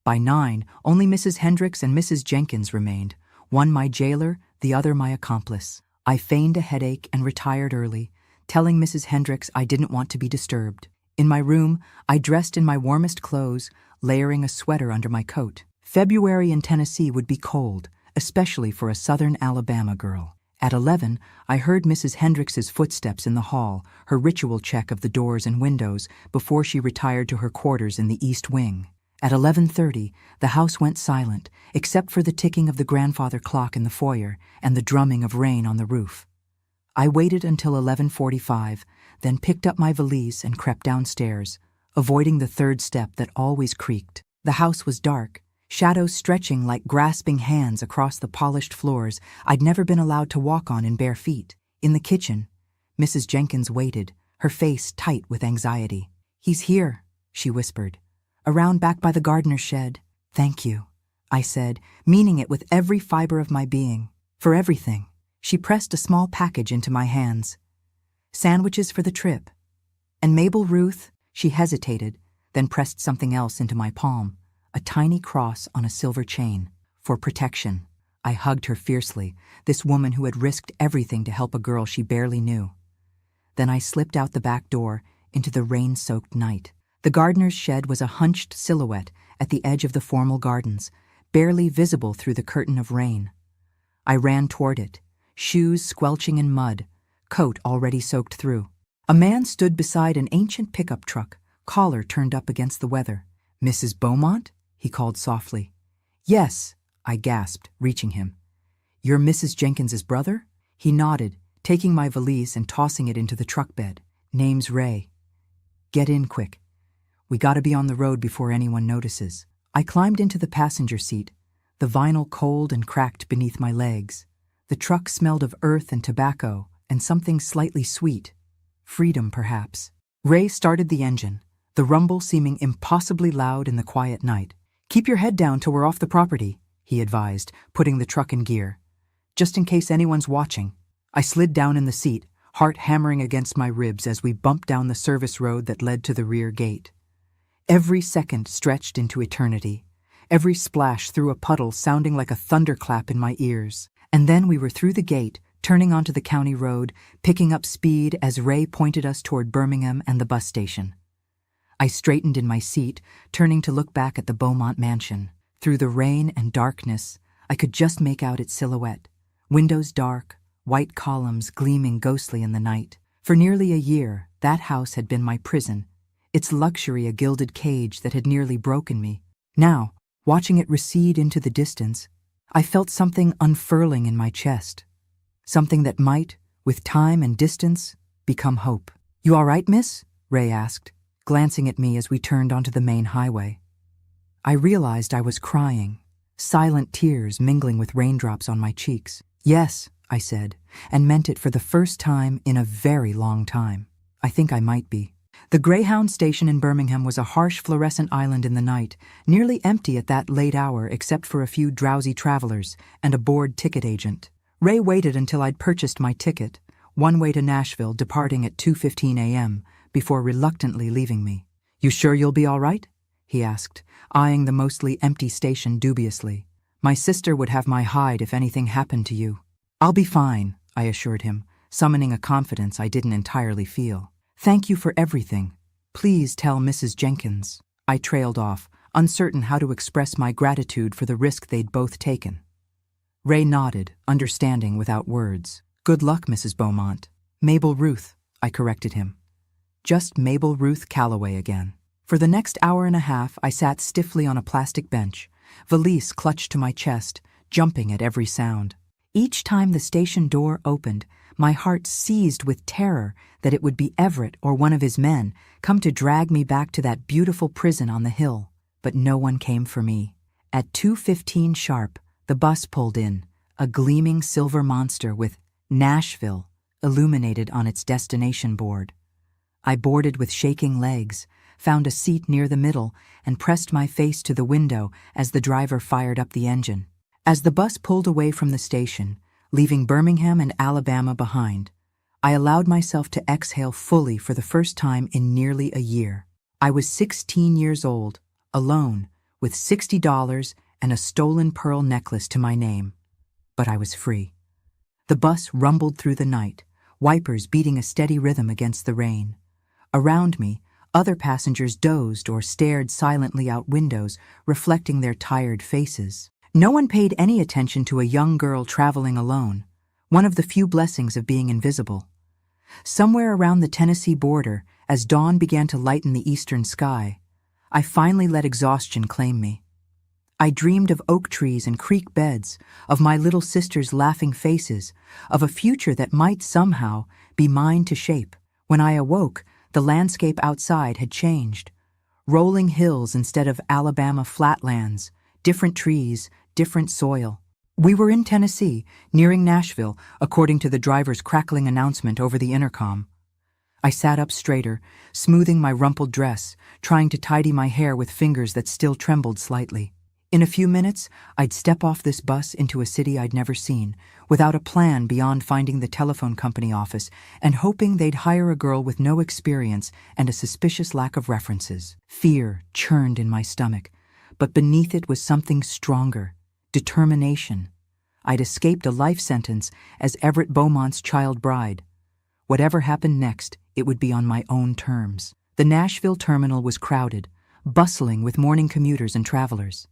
By 9, only Mrs. Hendricks and Mrs. Jenkins remained, one my jailer, the other my accomplice. I feigned a headache and retired early, telling Mrs. Hendricks I didn't want to be disturbed. In my room, I dressed in my warmest clothes, layering a sweater under my coat. February in Tennessee would be cold, especially for a southern Alabama girl. At 11, I heard Mrs. Hendricks's footsteps in the hall, her ritual check of the doors and windows before she retired to her quarters in the East Wing. At 11:30, the house went silent, except for the ticking of the grandfather clock in the foyer and the drumming of rain on the roof. I waited until 11:45, then picked up my valise and crept downstairs, avoiding the third step that always creaked. The house was dark, shadows stretching like grasping hands across the polished floors I'd never been allowed to walk on in bare feet. In the kitchen, Mrs. Jenkins waited, her face tight with anxiety. "He's here," she whispered. "Around back by the gardener's shed." "Thank you," I said, meaning it with every fiber of my being. "For everything." She pressed a small package into my hands. "Sandwiches for the trip." "And Mabel Ruth," she hesitated, then pressed something else into my palm, a tiny cross on a silver chain. "For protection." I hugged her fiercely, this woman who had risked everything to help a girl she barely knew. Then I slipped out the back door into the rain-soaked night. The gardener's shed was a hunched silhouette at the edge of the formal gardens, barely visible through the curtain of rain. I ran toward it, shoes squelching in mud, coat already soaked through. A man stood beside an ancient pickup truck, collar turned up against the weather. "Mrs. Beaumont?" he called softly. "Yes," I gasped, reaching him. "You're Mrs. Jenkins's brother?" He nodded, taking my valise and tossing it into the truck bed. "Name's Ray. Get in quick. We gotta be on the road before anyone notices." I climbed into the passenger seat, the vinyl cold and cracked beneath my legs. The truck smelled of earth and tobacco and something slightly sweet. Freedom, perhaps. Ray started the engine, the rumble seeming impossibly loud in the quiet night. "Keep your head down till we're off the property," he advised, putting the truck in gear. "Just in case anyone's watching." I slid down in the seat, heart hammering against my ribs as we bumped down the service road that led to the rear gate. Every second stretched into eternity, every splash through a puddle sounding like a thunderclap in my ears. And then we were through the gate, turning onto the county road, picking up speed as Ray pointed us toward Birmingham and the bus station. I straightened in my seat, turning to look back at the Beaumont mansion. Through the rain and darkness, I could just make out its silhouette. Windows dark, white columns gleaming ghostly in the night. For nearly a year, that house had been my prison, its luxury a gilded cage that had nearly broken me. Now, watching it recede into the distance, I felt something unfurling in my chest. Something that might, with time and distance, become hope. "You all right, miss?" Ray asked, glancing at me as we turned onto the main highway. I realized I was crying, silent tears mingling with raindrops on my cheeks. "Yes," I said, and meant it for the first time in a very long time. "I think I might be." The Greyhound station in Birmingham was a harsh fluorescent island in the night, nearly empty at that late hour except for a few drowsy travelers and a bored ticket agent. Ray waited until I'd purchased my ticket, one way to Nashville departing at 2:15 a.m., before reluctantly leaving me. "You sure you'll be all right?" he asked, eyeing the mostly empty station dubiously. "My sister would have my hide if anything happened to you." "I'll be fine," I assured him, summoning a confidence I didn't entirely feel. "Thank you for everything. Please tell Mrs. Jenkins." I trailed off, uncertain how to express my gratitude for the risk they'd both taken. Ray nodded, understanding without words. "Good luck, Mrs. Beaumont." "Mabel Ruth," I corrected him. Just Mabel Ruth Calloway again. For the next hour and a half, I sat stiffly on a plastic bench, valise clutched to my chest, jumping at every sound. Each time the station door opened, my heart seized with terror that it would be Everett or one of his men come to drag me back to that beautiful prison on the hill. But no one came for me. At 2:15 sharp, the bus pulled in, a gleaming silver monster with Nashville illuminated on its destination board. I boarded with shaking legs, found a seat near the middle, and pressed my face to the window as the driver fired up the engine. As the bus pulled away from the station, leaving Birmingham and Alabama behind, I allowed myself to exhale fully for the first time in nearly a year. I was 16 years old, alone, with $60 and a stolen pearl necklace to my name. But I was free. The bus rumbled through the night, wipers beating a steady rhythm against the rain. Around me, other passengers dozed or stared silently out windows, reflecting their tired faces. No one paid any attention to a young girl traveling alone, one of the few blessings of being invisible. Somewhere around the Tennessee border, as dawn began to lighten the eastern sky, I finally let exhaustion claim me. I dreamed of oak trees and creek beds, of my little sister's laughing faces, of a future that might somehow be mine to shape. When I awoke, the landscape outside had changed. Rolling hills instead of Alabama flatlands, different trees, different soil. We were in Tennessee, nearing Nashville, according to the driver's crackling announcement over the intercom. I sat up straighter, smoothing my rumpled dress, trying to tidy my hair with fingers that still trembled slightly. In a few minutes, I'd step off this bus into a city I'd never seen, without a plan beyond finding the telephone company office and hoping they'd hire a girl with no experience and a suspicious lack of references. Fear churned in my stomach, but beneath it was something stronger: determination. I'd escaped a life sentence as Everett Beaumont's child bride. Whatever happened next, it would be on my own terms. The Nashville terminal was crowded, bustling with morning commuters and travelers.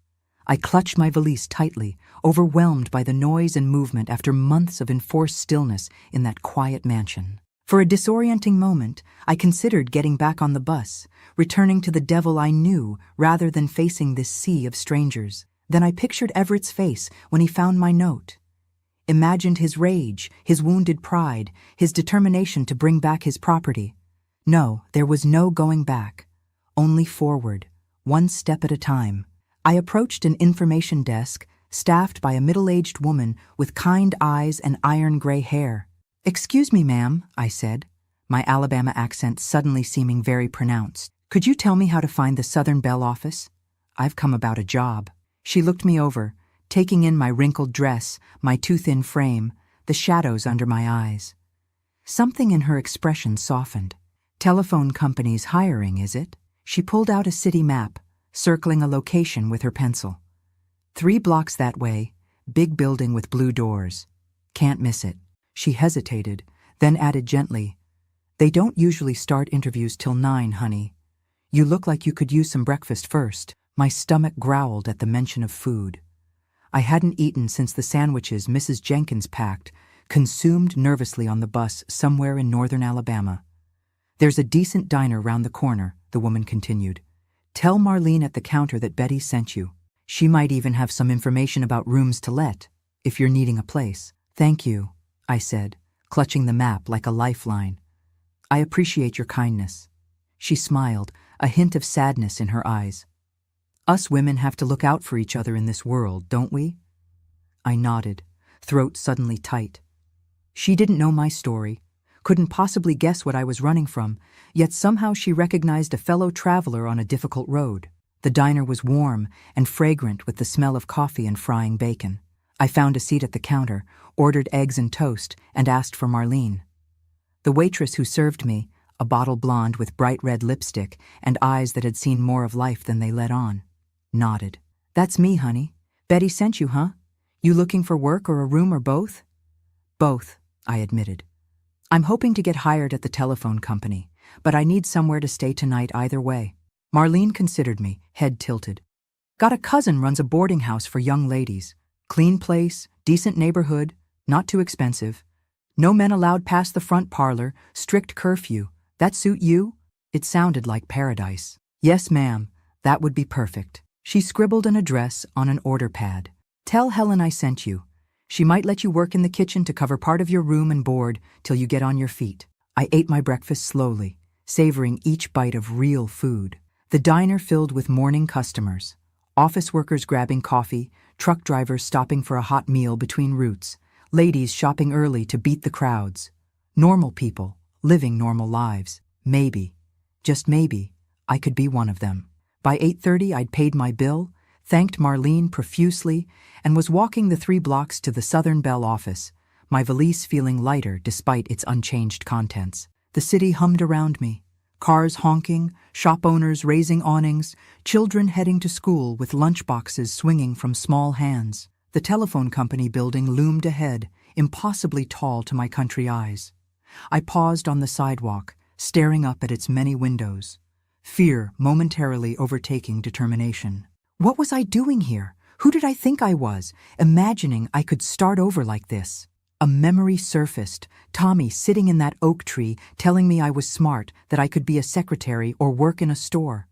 I clutched my valise tightly, overwhelmed by the noise and movement after months of enforced stillness in that quiet mansion. For a disorienting moment, I considered getting back on the bus, returning to the devil I knew rather than facing this sea of strangers. Then I pictured Everett's face when he found my note. Imagined his rage, his wounded pride, his determination to bring back his property. No, there was no going back. Only forward, one step at a time. I approached an information desk, staffed by a middle-aged woman with kind eyes and iron-gray hair. "Excuse me, ma'am," I said, my Alabama accent suddenly seeming very pronounced. "Could you tell me how to find the Southern Bell office? I've come about a job." She looked me over, taking in my wrinkled dress, my too-thin frame, the shadows under my eyes. Something in her expression softened. "Telephone company's hiring, is it?" She pulled out a city map, circling a location with her pencil. 3 blocks that way, big building with blue doors. Can't miss it. She hesitated, then added gently, "They don't usually start interviews till 9, honey. You look like you could use some breakfast first." My stomach growled at the mention of food. I hadn't eaten since the sandwiches Mrs. Jenkins packed, consumed nervously on the bus somewhere in northern Alabama. "There's a decent diner round the corner," the woman continued. "Tell Marlene at the counter that Betty sent you. She might even have some information about rooms to let, if you're needing a place." "Thank you," I said, clutching the map like a lifeline. "I appreciate your kindness." She smiled, a hint of sadness in her eyes. "Us women have to look out for each other in this world, don't we?" I nodded, throat suddenly tight. She didn't know my story, couldn't possibly guess what I was running from, yet somehow she recognized a fellow traveler on a difficult road. The diner was warm and fragrant with the smell of coffee and frying bacon. I found a seat at the counter, ordered eggs and toast, and asked for Marlene. The waitress who served me, a bottle blonde with bright red lipstick and eyes that had seen more of life than they let on, nodded. "That's me, honey. Betty sent you, huh? You looking for work or a room or both?" "Both," I admitted. "I'm hoping to get hired at the telephone company, but I need somewhere to stay tonight either way." Marlene considered me, head tilted. "Got a cousin runs a boarding house for young ladies. Clean place, decent neighborhood, not too expensive. No men allowed past the front parlor, strict curfew. That suit you?" It sounded like paradise. "Yes, ma'am, that would be perfect." She scribbled an address on an order pad. "Tell Helen I sent you. She might let you work in the kitchen to cover part of your room and board till you get on your feet." I ate my breakfast slowly, savoring each bite of real food. The diner filled with morning customers, office workers grabbing coffee, truck drivers stopping for a hot meal between routes, ladies shopping early to beat the crowds. Normal people, living normal lives. Maybe, just maybe, I could be one of them. By 8:30 I'd paid my bill, thanked Marlene profusely, and was walking the 3 blocks to the Southern Bell office, my valise feeling lighter despite its unchanged contents. The city hummed around me. Cars honking, shop owners raising awnings, children heading to school with lunchboxes swinging from small hands. The telephone company building loomed ahead, impossibly tall to my country eyes. I paused on the sidewalk, staring up at its many windows, fear momentarily overtaking determination. What was I doing here? Who did I think I was, imagining I could start over like this? A memory surfaced, Tommy sitting in that oak tree telling me I was smart, that I could be a secretary or work in a store.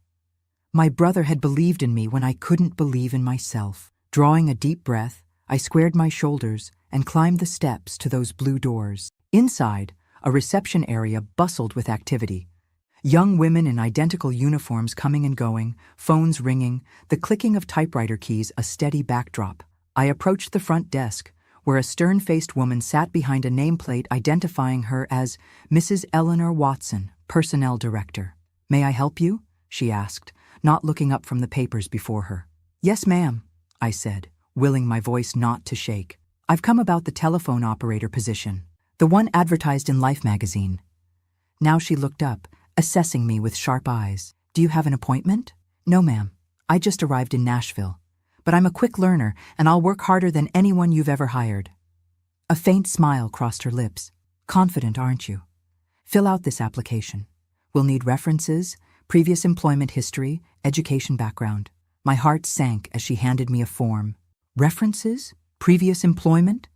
My brother had believed in me when I couldn't believe in myself. Drawing a deep breath, I squared my shoulders and climbed the steps to those blue doors. Inside, a reception area bustled with activity. Young women in identical uniforms coming and going, phones ringing, the clicking of typewriter keys a steady backdrop. I approached the front desk, where a stern-faced woman sat behind a nameplate identifying her as Mrs. Eleanor Watson, Personnel Director. "May I help you?" she asked, not looking up from the papers before her. "Yes, ma'am," I said, willing my voice not to shake. "I've come about the telephone operator position, the one advertised in Life magazine." Now she looked up, assessing me with sharp eyes. "Do you have an appointment?" "No, ma'am. I just arrived in Nashville. But I'm a quick learner, and I'll work harder than anyone you've ever hired." A faint smile crossed her lips. "Confident, aren't you? Fill out this application. We'll need references, previous employment history, education background." My heart sank as she handed me a form. References? Previous employment?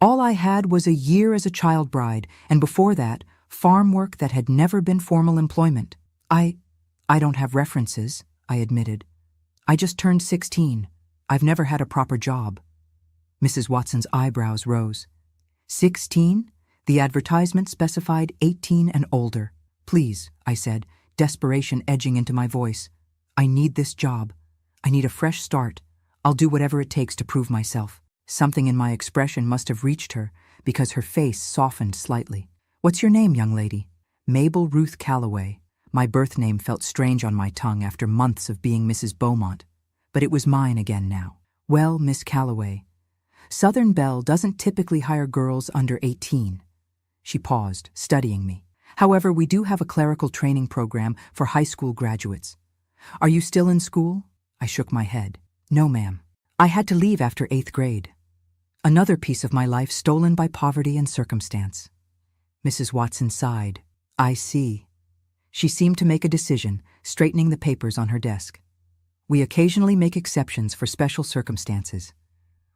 All I had was a year as a child bride, and before that, farm work that had never been formal employment. I don't have references," I admitted. "I just turned 16. I've never had a proper job." Mrs. Watson's eyebrows rose. 16? The advertisement specified 18 and older. "Please," I said, desperation edging into my voice. "I need this job. I need a fresh start. I'll do whatever it takes to prove myself." Something in my expression must have reached her, because her face softened slightly. "What's your name, young lady?" "Mabel Ruth Calloway." My birth name felt strange on my tongue after months of being Mrs. Beaumont, but it was mine again now. "Well, Miss Calloway, Southern Belle doesn't typically hire girls under 18. She paused, studying me. "However, we do have a clerical training program for high school graduates. Are you still in school?" I shook my head. "No, ma'am. I had to leave after 8th grade. Another piece of my life stolen by poverty and circumstance." Mrs. Watson sighed. "I see." She seemed to make a decision, straightening the papers on her desk. "We occasionally make exceptions for special circumstances.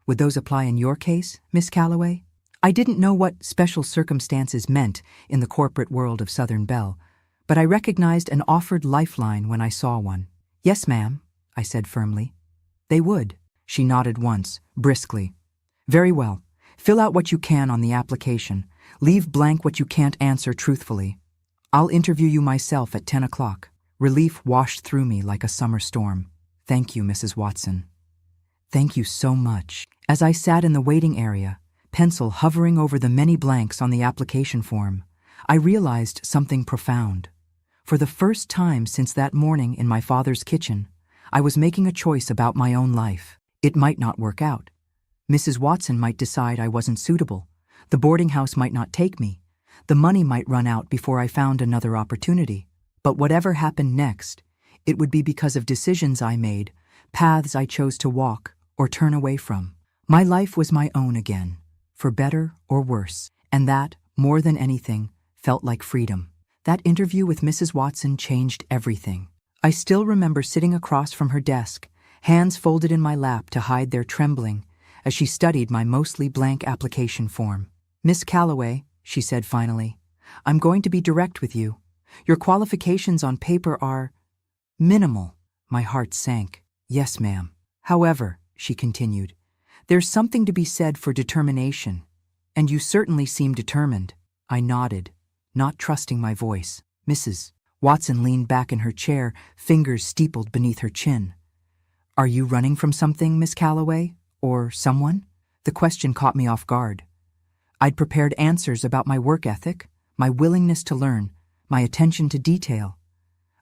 Would those apply in your case, Miss Calloway?" I didn't know what special circumstances meant in the corporate world of Southern Belle, but I recognized an offered lifeline when I saw one. "Yes, ma'am," I said firmly. "They would." She nodded once, briskly. "Very well. Fill out what you can on the application. Leave blank what you can't answer truthfully. I'll interview you myself at 10 o'clock. Relief washed through me like a summer storm. "Thank you, Mrs. Watson." "Thank you so much." As I sat in the waiting area, pencil hovering over the many blanks on the application form, I realized something profound. For the first time since that morning in my father's kitchen, I was making a choice about my own life. It might not work out. Mrs. Watson might decide I wasn't suitable. The boarding house might not take me. The money might run out before I found another opportunity. But whatever happened next, it would be because of decisions I made, paths I chose to walk or turn away from. My life was my own again, for better or worse, and that, more than anything, felt like freedom. That interview with Mrs. Watson changed everything. I still remember sitting across from her desk, hands folded in my lap to hide their trembling, as she studied my mostly blank application form. "Miss Calloway," she said finally, "I'm going to be direct with you. Your qualifications on paper are minimal." My heart sank. "Yes, ma'am." "However," she continued, "there's something to be said for determination, and you certainly seem determined." I nodded, not trusting my voice. Mrs. Watson leaned back in her chair, fingers steepled beneath her chin. "Are you running from something, Miss Calloway? Or someone?" The question caught me off guard. I'd prepared answers about my work ethic, my willingness to learn, my attention to detail.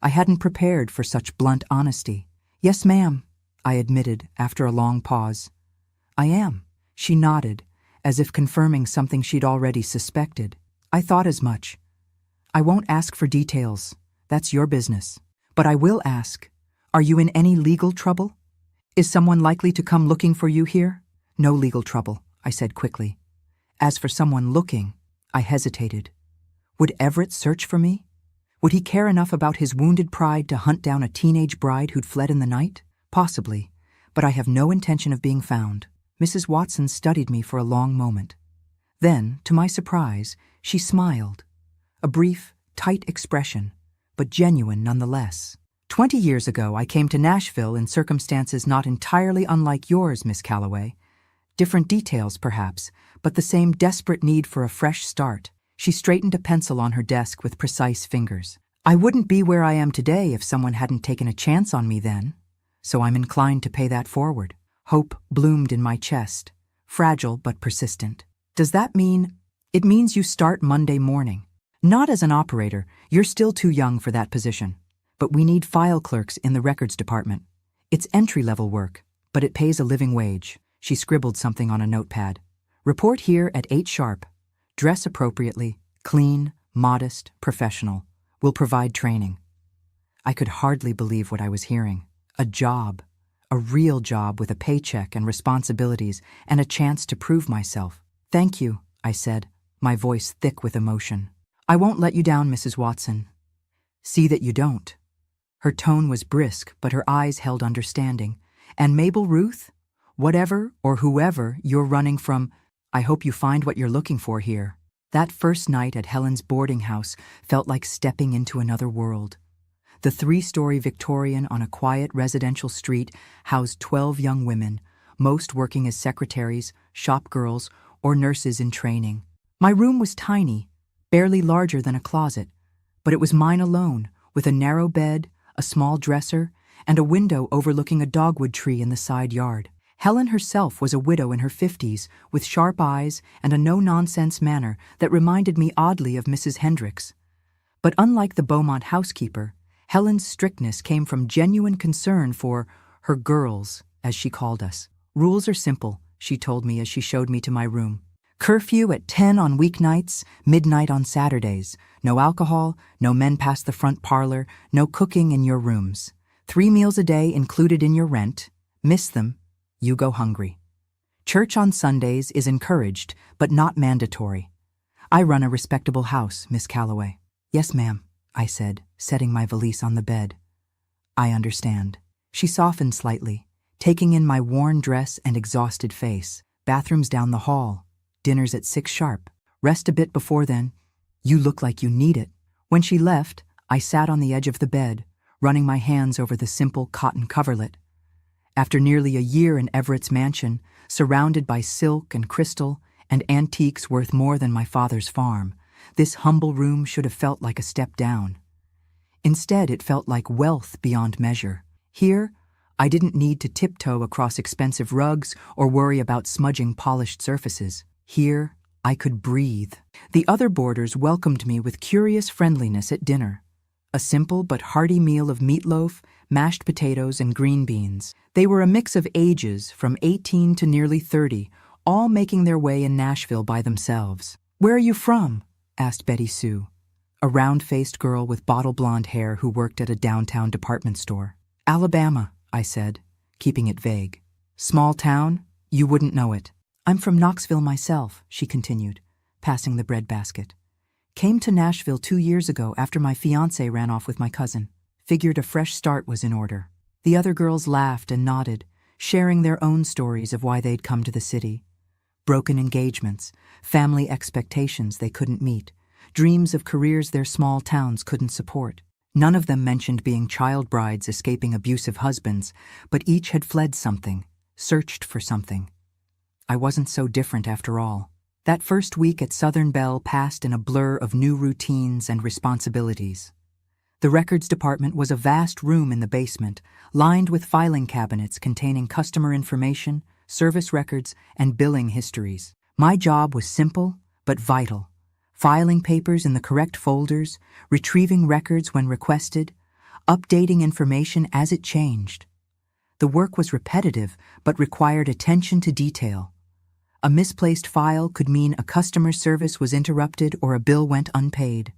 I hadn't prepared for such blunt honesty. "Yes, ma'am," I admitted after a long pause. "I am." She nodded, as if confirming something she'd already suspected. "I thought as much. I won't ask for details. That's your business. But I will ask, are you in any legal trouble? Is someone likely to come looking for you here?" "No legal trouble," I said quickly. As for someone looking, I hesitated. Would Everett search for me? Would he care enough about his wounded pride to hunt down a teenage bride who'd fled in the night? Possibly, but I have no intention of being found. Mrs. Watson studied me for a long moment. Then, to my surprise, she smiled. A brief, tight expression, but genuine nonetheless. 20 years ago, I came to Nashville in circumstances not entirely unlike yours, Miss Calloway. Different details, perhaps, but the same desperate need for a fresh start. She straightened a pencil on her desk with precise fingers. I wouldn't be where I am today if someone hadn't taken a chance on me then, so I'm inclined to pay that forward. Hope bloomed in my chest, fragile but persistent. Does that mean? It means you start Monday morning. Not as an operator, you're still too young for that position. But we need file clerks in the records department. It's entry-level work, but it pays a living wage. She scribbled something on a notepad. Report here at 8 sharp. Dress appropriately, clean, modest, professional. We'll provide training. I could hardly believe what I was hearing. A job. A real job with a paycheck and responsibilities and a chance to prove myself. Thank you, I said, my voice thick with emotion. I won't let you down, Mrs. Watson. See that you don't. Her tone was brisk, but her eyes held understanding. And Mabel Ruth? Whatever or whoever you're running from, I hope you find what you're looking for here. That first night at Helen's boarding house felt like stepping into another world. The 3-story Victorian on a quiet residential street housed 12 young women, most working as secretaries, shop girls, or nurses in training. My room was tiny, barely larger than a closet, but it was mine alone, with a narrow bed, a small dresser, and a window overlooking a dogwood tree in the side yard. Helen herself was a widow in her 50s, with sharp eyes and a no-nonsense manner that reminded me oddly of Mrs. Hendricks. But unlike the Beaumont housekeeper, Helen's strictness came from genuine concern for her girls, as she called us. Rules are simple, she told me as she showed me to my room. Curfew at 10 on weeknights, midnight on Saturdays. No alcohol, no men past the front parlor, no cooking in your rooms. 3 meals a day included in your rent. Miss them, you go hungry. Church on Sundays is encouraged, but not mandatory. I run a respectable house, Miss Calloway. Yes, ma'am, I said, setting my valise on the bed. I understand. She softened slightly, taking in my worn dress and exhausted face. Bathrooms down the hall. Dinner's at 6 sharp. Rest a bit before then. You look like you need it. When she left, I sat on the edge of the bed, running my hands over the simple cotton coverlet. After nearly a year in Everett's mansion, surrounded by silk and crystal and antiques worth more than my father's farm, this humble room should have felt like a step down. Instead, it felt like wealth beyond measure. Here, I didn't need to tiptoe across expensive rugs or worry about smudging polished surfaces. Here, I could breathe. The other boarders welcomed me with curious friendliness at dinner. A simple but hearty meal of meatloaf, mashed potatoes, and green beans. They were a mix of ages, from 18 to nearly 30, all making their way in Nashville by themselves. "Where are you from?" asked Betty Sue, a round-faced girl with bottle-blonde hair who worked at a downtown department store. "Alabama," I said, keeping it vague. "Small town? You wouldn't know it." "I'm from Knoxville myself," she continued, passing the bread basket. "Came to Nashville 2 years ago after my fiancé ran off with my cousin. Figured a fresh start was in order." The other girls laughed and nodded, sharing their own stories of why they'd come to the city. Broken engagements, family expectations they couldn't meet, dreams of careers their small towns couldn't support. None of them mentioned being child brides escaping abusive husbands, but each had fled something, searched for something. I wasn't so different after all. That first week at Southern Belle passed in a blur of new routines and responsibilities. The records department was a vast room in the basement, lined with filing cabinets containing customer information, service records, and billing histories. My job was simple but vital. Filing papers in the correct folders, retrieving records when requested, updating information as it changed. The work was repetitive but required attention to detail. A misplaced file could mean a customer service was interrupted or a bill went unpaid.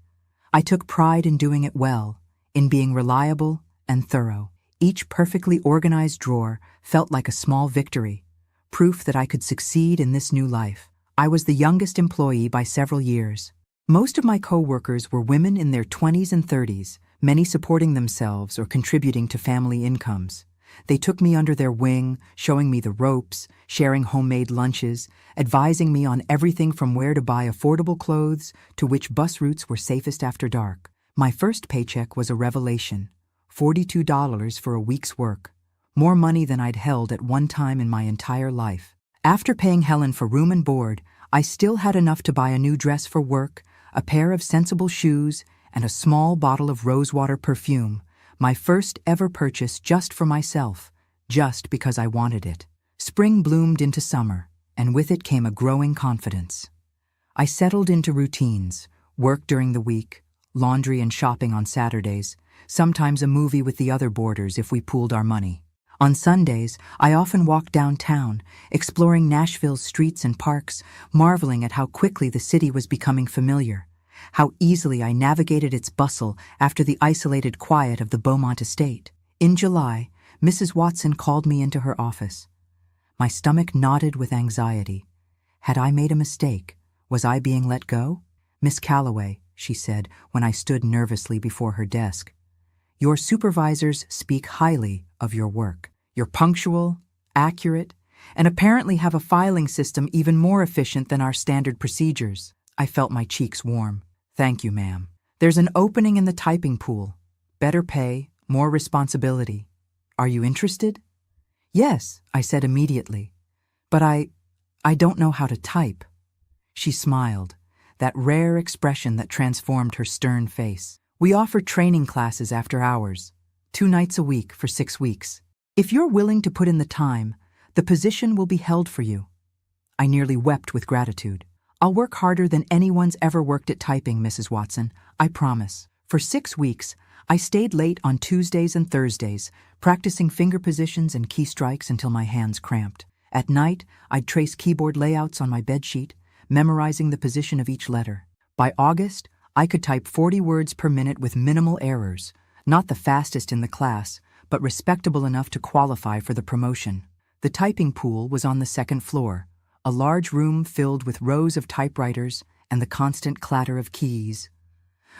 I took pride in doing it well, in being reliable and thorough. Each perfectly organized drawer felt like a small victory, proof that I could succeed in this new life. I was the youngest employee by several years. Most of my co-workers were women in their 20s and 30s, many supporting themselves or contributing to family incomes. They took me under their wing, showing me the ropes, sharing homemade lunches, advising me on everything from where to buy affordable clothes to which bus routes were safest after dark. My first paycheck was a revelation. $42 for a week's work. More money than I'd held at one time in my entire life. After paying Helen for room and board, I still had enough to buy a new dress for work, a pair of sensible shoes, and a small bottle of rosewater perfume, my first ever purchase just for myself, just because I wanted it. Spring bloomed into summer, and with it came a growing confidence. I settled into routines, work during the week, laundry and shopping on Saturdays, sometimes a movie with the other boarders if we pooled our money. On Sundays, I often walked downtown, exploring Nashville's streets and parks, marveling at how quickly the city was becoming familiar, how easily I navigated its bustle after the isolated quiet of the Beaumont estate. In July, Mrs. Watson called me into her office. My stomach knotted with anxiety. Had I made a mistake? Was I being let go? "Miss Calloway," she said when I stood nervously before her desk, "your supervisors speak highly of your work. You're punctual, accurate, and apparently have a filing system even more efficient than our standard procedures." I felt my cheeks warm. "Thank you, ma'am. There's an opening in the typing pool. Better pay, more responsibility. Are you interested?" "Yes," I said immediately. "But I don't know how to type." She smiled, that rare expression that transformed her stern face. "We offer training classes after hours, 2 nights a week for 6 weeks. If you're willing to put in the time, the position will be held for you." I nearly wept with gratitude. "I'll work harder than anyone's ever worked at typing, Mrs. Watson, I promise." For 6 weeks, I stayed late on Tuesdays and Thursdays, practicing finger positions and key strikes until my hands cramped. At night, I'd trace keyboard layouts on my bedsheet, memorizing the position of each letter. By August, I could type 40 words per minute with minimal errors, not the fastest in the class, but respectable enough to qualify for the promotion. The typing pool was on the 2nd floor, a large room filled with rows of typewriters and the constant clatter of keys.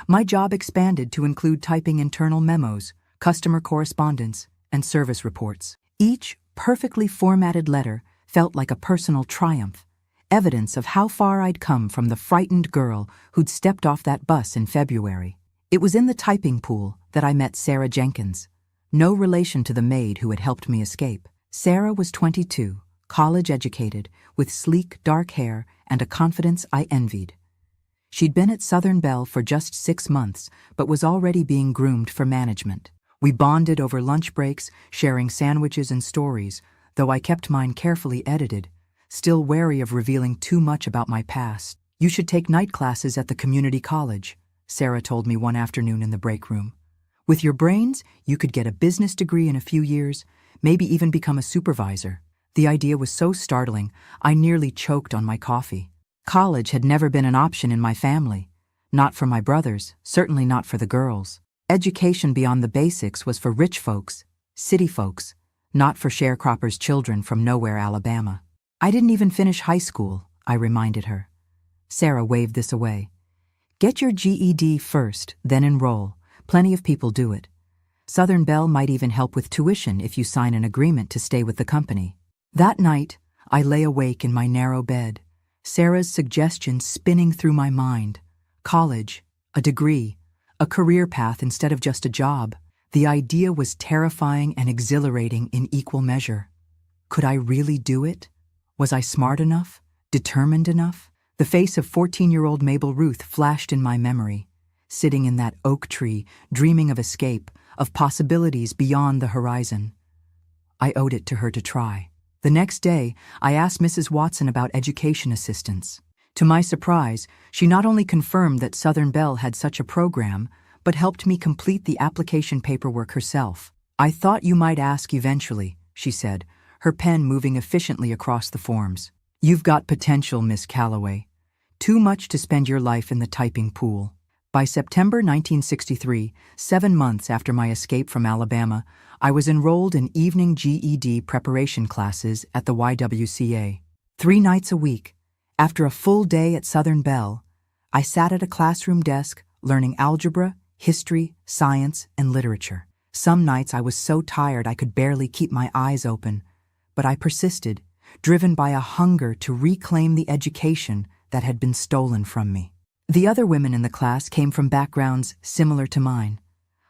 My job expanded to include typing internal memos, customer correspondence, and service reports. Each perfectly formatted letter felt like a personal triumph, evidence of how far I'd come from the frightened girl who'd stepped off that bus in February. It was in the typing pool that I met Sarah Jenkins, no relation to the maid who had helped me escape. Sarah was 22, college-educated, with sleek, dark hair and a confidence I envied. She'd been at Southern Bell for just 6 months, but was already being groomed for management. We bonded over lunch breaks, sharing sandwiches and stories, though I kept mine carefully edited, still wary of revealing too much about my past. "You should take night classes at the community college," Sarah told me one afternoon in the break room. "With your brains, you could get a business degree in a few years, maybe even become a supervisor." The idea was so startling, I nearly choked on my coffee. College had never been an option in my family. Not for my brothers, certainly not for the girls. Education beyond the basics was for rich folks, city folks, not for sharecroppers' children from nowhere, Alabama. "I didn't even finish high school," I reminded her. Sarah waved this away. "Get your GED first, then enroll. Plenty of people do it. Southern Bell might even help with tuition if you sign an agreement to stay with the company." That night, I lay awake in my narrow bed, Sarah's suggestions spinning through my mind. College, a degree, a career path instead of just a job. The idea was terrifying and exhilarating in equal measure. Could I really do it? Was I smart enough? Determined enough? The face of 14-year-old Mabel Ruth flashed in my memory, sitting in that oak tree, dreaming of escape, of possibilities beyond the horizon. I owed it to her to try. The next day, I asked Mrs. Watson about education assistance. To my surprise, she not only confirmed that Southern Bell had such a program, but helped me complete the application paperwork herself. "I thought you might ask eventually," she said, her pen moving efficiently across the forms. "You've got potential, Miss Calloway. Too much to spend your life in the typing pool." By September 1963, 7 months after my escape from Alabama, I was enrolled in evening GED preparation classes at the YWCA. 3 nights a week, after a full day at Southern Bell, I sat at a classroom desk, learning algebra, history, science, and literature. Some nights I was so tired I could barely keep my eyes open, but I persisted, driven by a hunger to reclaim the education that had been stolen from me. The other women in the class came from backgrounds similar to mine.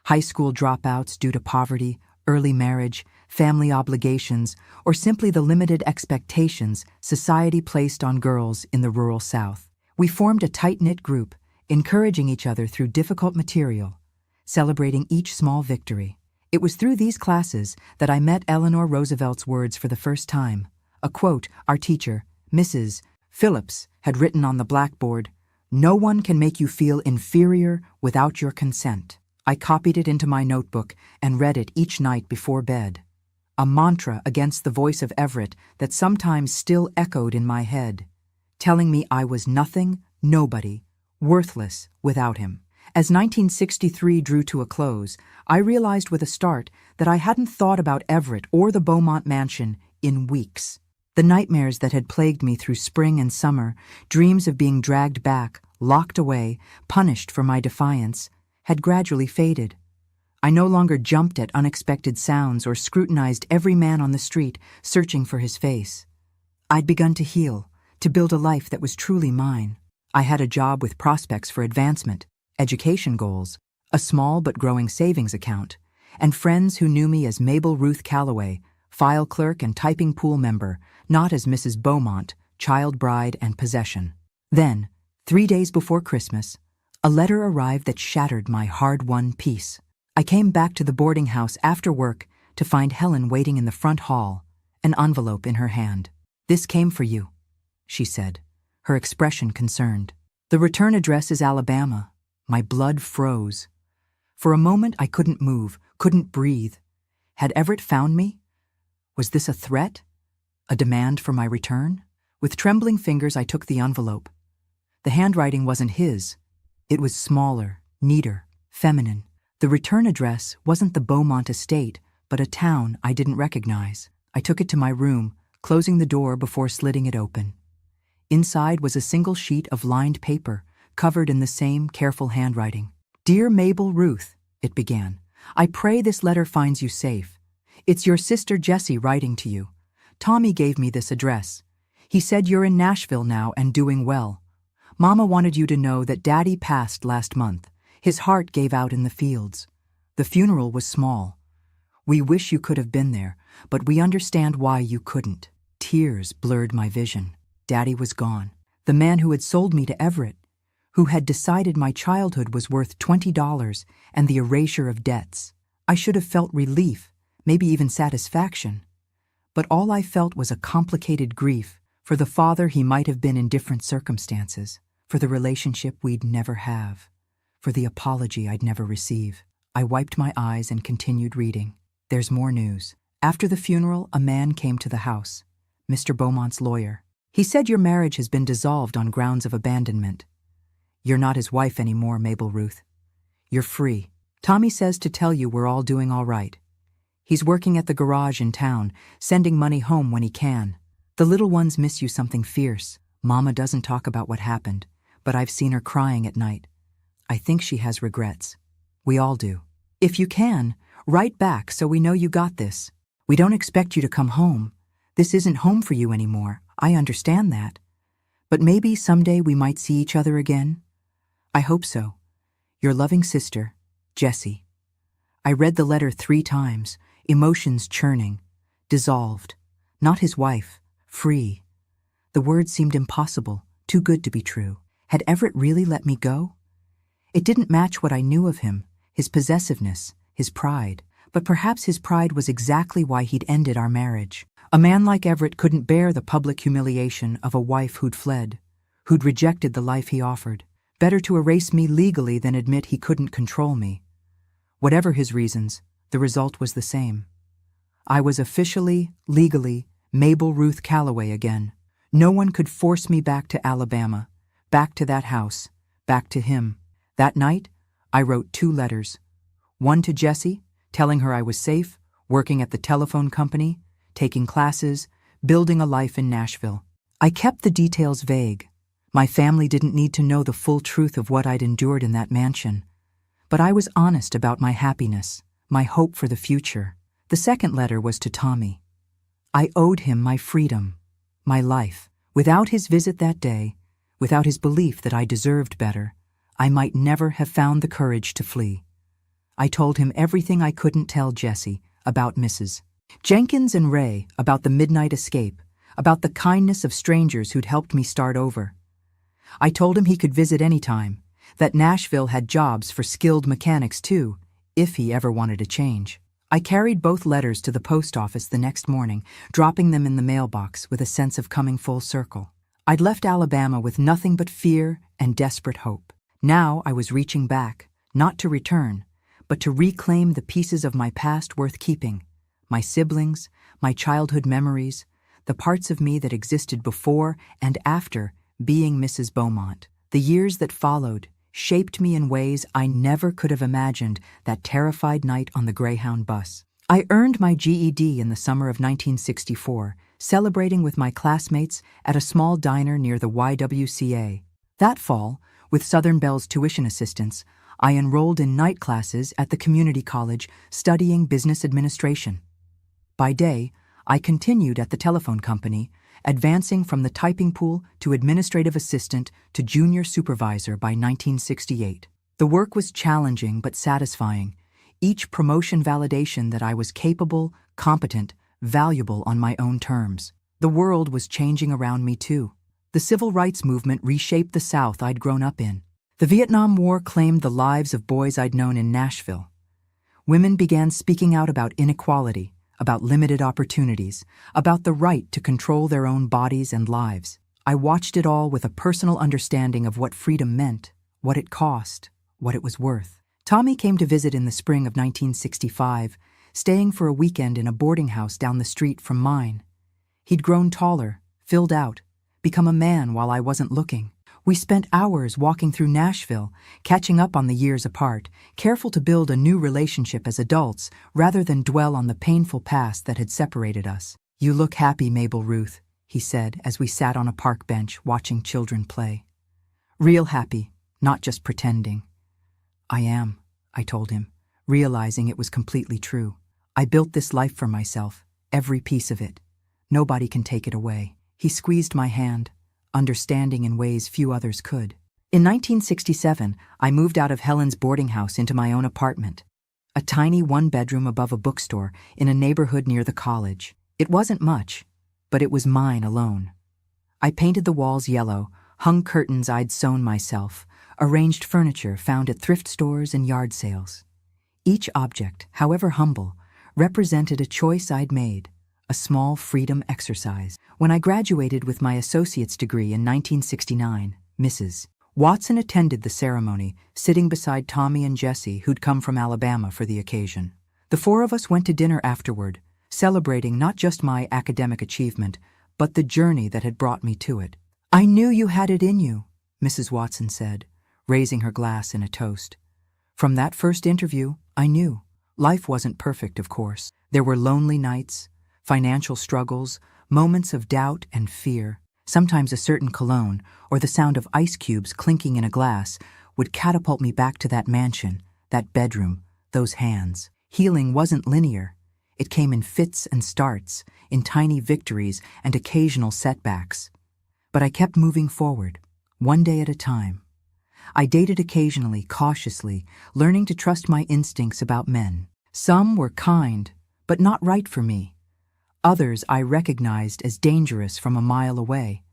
High school dropouts due to poverty, early marriage, family obligations, or simply the limited expectations society placed on girls in the rural South. We formed a tight-knit group, encouraging each other through difficult material, celebrating each small victory. It was through these classes that I met Eleanor Roosevelt's words for the first time, a quote our teacher, Mrs. Phillips, had written on the blackboard, "No one can make you feel inferior without your consent." I copied it into my notebook and read it each night before bed, a mantra against the voice of Everett that sometimes still echoed in my head, telling me I was nothing, nobody, worthless without him. As 1963 drew to a close, I realized with a start that I hadn't thought about Everett or the Beaumont mansion in weeks. The nightmares that had plagued me through spring and summer, dreams of being dragged back, locked away, punished for my defiance, had gradually faded. I no longer jumped at unexpected sounds or scrutinized every man on the street, searching for his face. I'd begun to heal, to build a life that was truly mine. I had a job with prospects for advancement, education goals, a small but growing savings account, and friends who knew me as Mabel Ruth Calloway, file clerk and typing pool member, not as Mrs. Beaumont, child bride and possession. Then, 3 days before Christmas, a letter arrived that shattered my hard-won peace. I came back to the boarding house after work to find Helen waiting in the front hall, an envelope in her hand. "This came for you," she said, her expression concerned. "The return address is Alabama." My blood froze. For a moment I couldn't move, couldn't breathe. Had Everett found me? Was this a threat? A demand for my return? With trembling fingers I took the envelope. The handwriting wasn't his. It was smaller, neater, feminine. The return address wasn't the Beaumont estate, but a town I didn't recognize. I took it to my room, closing the door before slitting it open. Inside was a single sheet of lined paper, covered in the same careful handwriting. "Dear Mabel Ruth," it began, "I pray this letter finds you safe. It's your sister Jessie writing to you. Tommy gave me this address. He said you're in Nashville now and doing well. Mama wanted you to know that Daddy passed last month. His heart gave out in the fields. The funeral was small. We wish you could have been there, but we understand why you couldn't." Tears blurred my vision. Daddy was gone. The man who had sold me to Everett, who had decided my childhood was worth $20 and the erasure of debts. I should have felt relief, maybe even satisfaction. But all I felt was a complicated grief for the father he might have been in different circumstances, for the relationship we'd never have, for the apology I'd never receive. I wiped my eyes and continued reading. There's more news. After the funeral, a man came to the house, Mr. Beaumont's lawyer. He said your marriage has been dissolved on grounds of abandonment. You're not his wife anymore, Mabel Ruth. You're free. Tommy says to tell you we're all doing all right. He's working at the garage in town, sending money home when he can. The little ones miss you something fierce. Mama doesn't talk about what happened, but I've seen her crying at night. I think she has regrets. We all do. If you can, write back so we know you got this. We don't expect you to come home. This isn't home for you anymore. I understand that. But maybe someday we might see each other again. I hope so. Your loving sister, Jessie. I read the letter 3 times, emotions churning, dissolved. Not his wife, free. The words seemed impossible, too good to be true. Had Everett really let me go? It didn't match what I knew of him, his possessiveness, his pride. But perhaps his pride was exactly why he'd ended our marriage. A man like Everett couldn't bear the public humiliation of a wife who'd fled, who'd rejected the life he offered. Better to erase me legally than admit he couldn't control me. Whatever his reasons, the result was the same. I was officially, legally, Mabel Ruth Calloway again. No one could force me back to Alabama, back to that house, back to him. That night, I wrote 2 letters. One to Jessie, telling her I was safe, working at the telephone company, taking classes, building a life in Nashville. I kept the details vague, My family didn't need to know the full truth of what I'd endured in that mansion. But I was honest about my happiness, my hope for the future. The second letter was to Tommy. I owed him my freedom, my life. Without his visit that day, without his belief that I deserved better, I might never have found the courage to flee. I told him everything I couldn't tell Jesse about Mrs. Jenkins and Ray, about the midnight escape, about the kindness of strangers who'd helped me start over. I told him he could visit any time, that Nashville had jobs for skilled mechanics too, if he ever wanted a change. I carried both letters to the post office the next morning, dropping them in the mailbox with a sense of coming full circle. I'd left Alabama with nothing but fear and desperate hope. Now I was reaching back, not to return, but to reclaim the pieces of my past worth keeping. My siblings, my childhood memories, the parts of me that existed before and after being Mrs. Beaumont. The years that followed shaped me in ways I never could have imagined that terrified night on the Greyhound bus. I earned my GED in the summer of 1964, celebrating with my classmates at a small diner near the YWCA. That fall, with Southern Bell's tuition assistance, I enrolled in night classes at the community college studying business administration. By day, I continued at the telephone company, advancing from the typing pool to administrative assistant to junior supervisor by 1968. The work was challenging but satisfying, each promotion validation that I was capable, competent, valuable on my own terms. The world was changing around me too. The civil rights movement reshaped the South I'd grown up in. The Vietnam War claimed the lives of boys I'd known in Nashville. Women began speaking out about inequality, about limited opportunities, about the right to control their own bodies and lives. I watched it all with a personal understanding of what freedom meant, what it cost, what it was worth. Tommy came to visit in the spring of 1965, staying for a weekend in a boarding house down the street from mine. He'd grown taller, filled out, become a man while I wasn't looking. We spent hours walking through Nashville, catching up on the years apart, careful to build a new relationship as adults rather than dwell on the painful past that had separated us. "You look happy, Mabel Ruth," he said as we sat on a park bench watching children play. "Real happy, not just pretending." "I am," I told him, realizing it was completely true. "I built this life for myself, every piece of it. Nobody can take it away." He squeezed my hand, understanding in ways few others could. In 1967, I moved out of Helen's boarding house into my own apartment, a tiny one-bedroom above a bookstore in a neighborhood near the college. It wasn't much, but it was mine alone. I painted the walls yellow, hung curtains I'd sewn myself, arranged furniture found at thrift stores and yard sales. Each object, however humble, represented a choice I'd made, a small freedom exercise. When I graduated with my associate's degree in 1969, Mrs. Watson attended the ceremony, sitting beside Tommy and Jesse, who'd come from Alabama for the occasion. The four of us went to dinner afterward, celebrating not just my academic achievement, but the journey that had brought me to it. "I knew you had it in you," Mrs. Watson said, raising her glass in a toast. "From that first interview, I knew. Life wasn't perfect, of course. There were lonely nights, financial struggles, moments of doubt and fear. Sometimes a certain cologne or the sound of ice cubes clinking in a glass would catapult me back to that mansion, that bedroom, those hands. Healing wasn't linear. It came in fits and starts, in tiny victories and occasional setbacks. But I kept moving forward, one day at a time. I dated occasionally, cautiously, learning to trust my instincts about men. Some were kind, but not right for me. Others I recognized as dangerous from a mile away.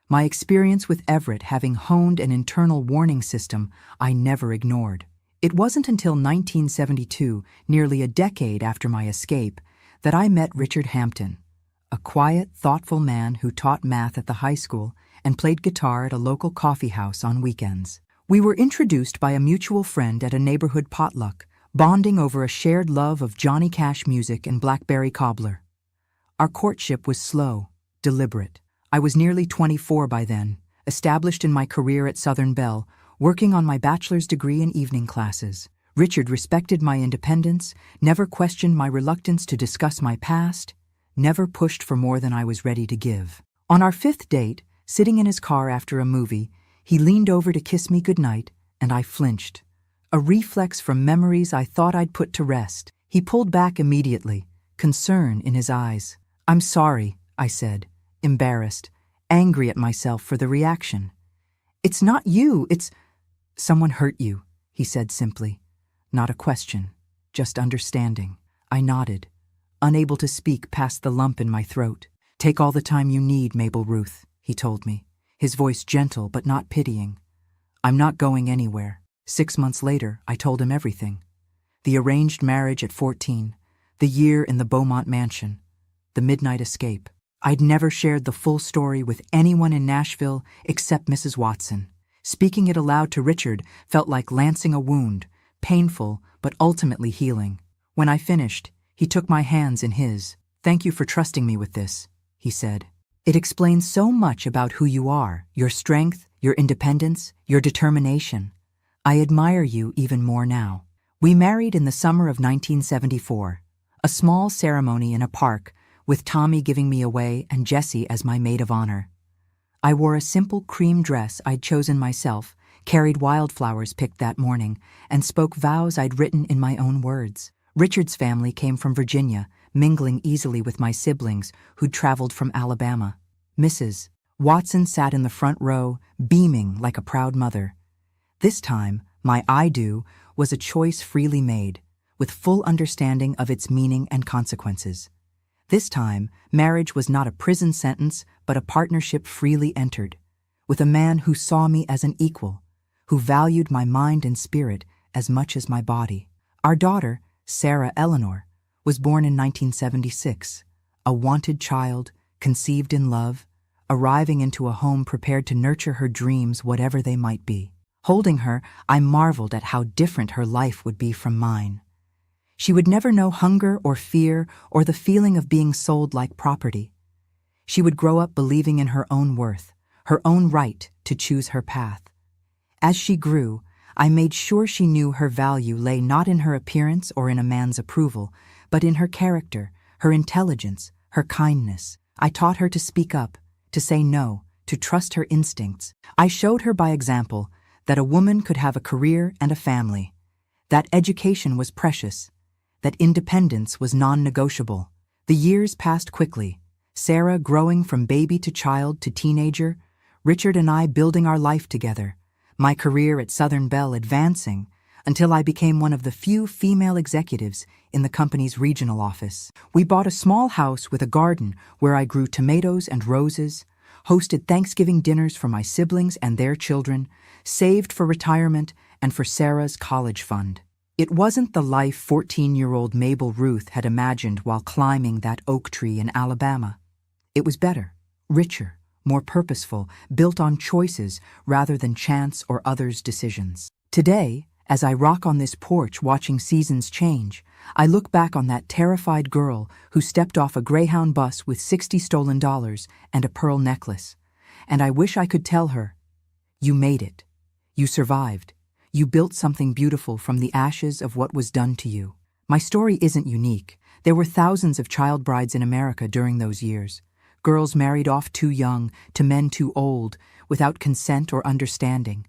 My experience with Everett having honed an internal warning system I never ignored. It wasn't until 1972, nearly a decade after my escape, that I met Richard Hampton, a quiet, thoughtful man who taught math at the high school and played guitar at a local coffee house on weekends. We were introduced by a mutual friend at a neighborhood potluck, bonding over a shared love of Johnny Cash music and blackberry cobbler. Our courtship was slow, deliberate. I was nearly 24 by then, established in my career at Southern Bell, working on my bachelor's degree in evening classes. Richard respected my independence, never questioned my reluctance to discuss my past, never pushed for more than I was ready to give. On our fifth date, Sitting in his car after a movie, he leaned over to kiss me goodnight, and I flinched. A reflex from memories I thought I'd put to rest. He pulled back immediately, concern in his eyes. "I'm sorry," I said, embarrassed, angry at myself for the reaction. "It's not you, it's—" "Someone hurt you," he said simply. Not a question, just understanding. I nodded, unable to speak past the lump in my throat. "Take all the time you need, Mabel Ruth," he told me, his voice gentle but not pitying. "I'm not going anywhere." 6 months later, I told him everything. The arranged marriage at 14, the year in the Beaumont mansion, the midnight escape. I'd never shared the full story with anyone in Nashville except Mrs. Watson. Speaking it aloud to Richard felt like lancing a wound, painful but ultimately healing. When I finished, he took my hands in his. "Thank you for trusting me with this," he said. "It explains so much about who you are, your strength, your independence, your determination. I admire you even more now." We married in the summer of 1974, a small ceremony in a park, with Tommy giving me away and Jessie as my maid of honor. I wore a simple cream dress I'd chosen myself, carried wildflowers picked that morning, and spoke vows I'd written in my own words. Richard's family came from Virginia, mingling easily with my siblings who'd traveled from Alabama. Mrs. Watson sat in the front row, beaming like a proud mother. This time, my "I do" was a choice freely made, with full understanding of its meaning and consequences. This time, marriage was not a prison sentence, but a partnership freely entered, with a man who saw me as an equal, who valued my mind and spirit as much as my body. Our daughter, Sarah Eleanor, was born in 1976, a wanted child, conceived in love, arriving into a home prepared to nurture her dreams whatever they might be. Holding her, I marveled at how different her life would be from mine. She would never know hunger or fear or the feeling of being sold like property. She would grow up believing in her own worth, her own right to choose her path. As she grew, I made sure she knew her value lay not in her appearance or in a man's approval, but in her character, her intelligence, her kindness. I taught her to speak up, to say no, to trust her instincts. I showed her by example that a woman could have a career and a family, that education was precious, that independence was non-negotiable. The years passed quickly, Sarah growing from baby to child to teenager, Richard and I building our life together, my career at Southern Bell advancing until I became one of the few female executives in the company's regional office. We bought a small house with a garden where I grew tomatoes and roses, hosted Thanksgiving dinners for my siblings and their children, saved for retirement and for Sarah's college fund. It wasn't the life 14-year-old Mabel Ruth had imagined while climbing that oak tree in Alabama. It was better, richer, more purposeful, built on choices rather than chance or others' decisions. Today, as I rock on this porch watching seasons change, I look back on that terrified girl who stepped off a Greyhound bus with $60 stolen and a pearl necklace, and I wish I could tell her, "You made it. You survived. You built something beautiful from the ashes of what was done to you." My story isn't unique. There were thousands of child brides in America during those years. Girls married off too young, to men too old, without consent or understanding.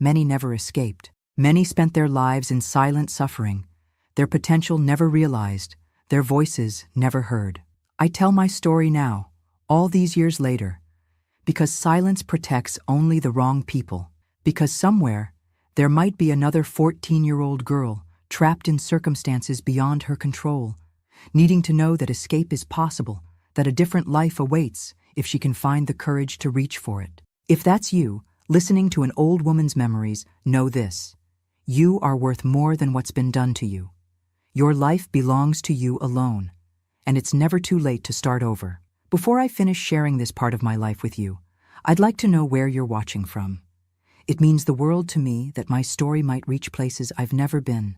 Many never escaped. Many spent their lives in silent suffering, their potential never realized, their voices never heard. I tell my story now, all these years later, because silence protects only the wrong people, because somewhere there might be another 14-year-old girl trapped in circumstances beyond her control, needing to know that escape is possible, that a different life awaits if she can find the courage to reach for it. If that's you, listening to an old woman's memories, know this: you are worth more than what's been done to you. Your life belongs to you alone, and it's never too late to start over. Before I finish sharing this part of my life with you, I'd like to know where you're watching from. It means the world to me that my story might reach places I've never been,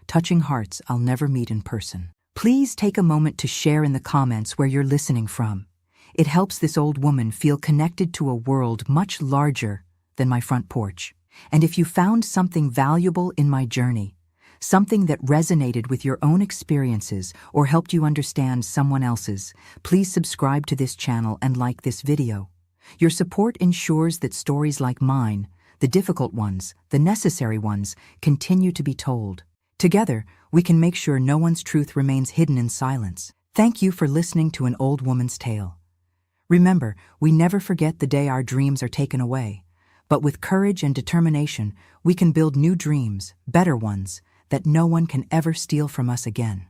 touching hearts I'll never meet in person. Please take a moment to share in the comments where you're listening from. It helps this old woman feel connected to a world much larger than my front porch. And if you found something valuable in my journey, something that resonated with your own experiences or helped you understand someone else's, please subscribe to this channel and like this video. Your support ensures that stories like mine, the difficult ones, the necessary ones, continue to be told. Together, we can make sure no one's truth remains hidden in silence. Thank you for listening to An Old Woman's Tale. Remember, we never forget the day our dreams are taken away. But with courage and determination, we can build new dreams, better ones, that no one can ever steal from us again.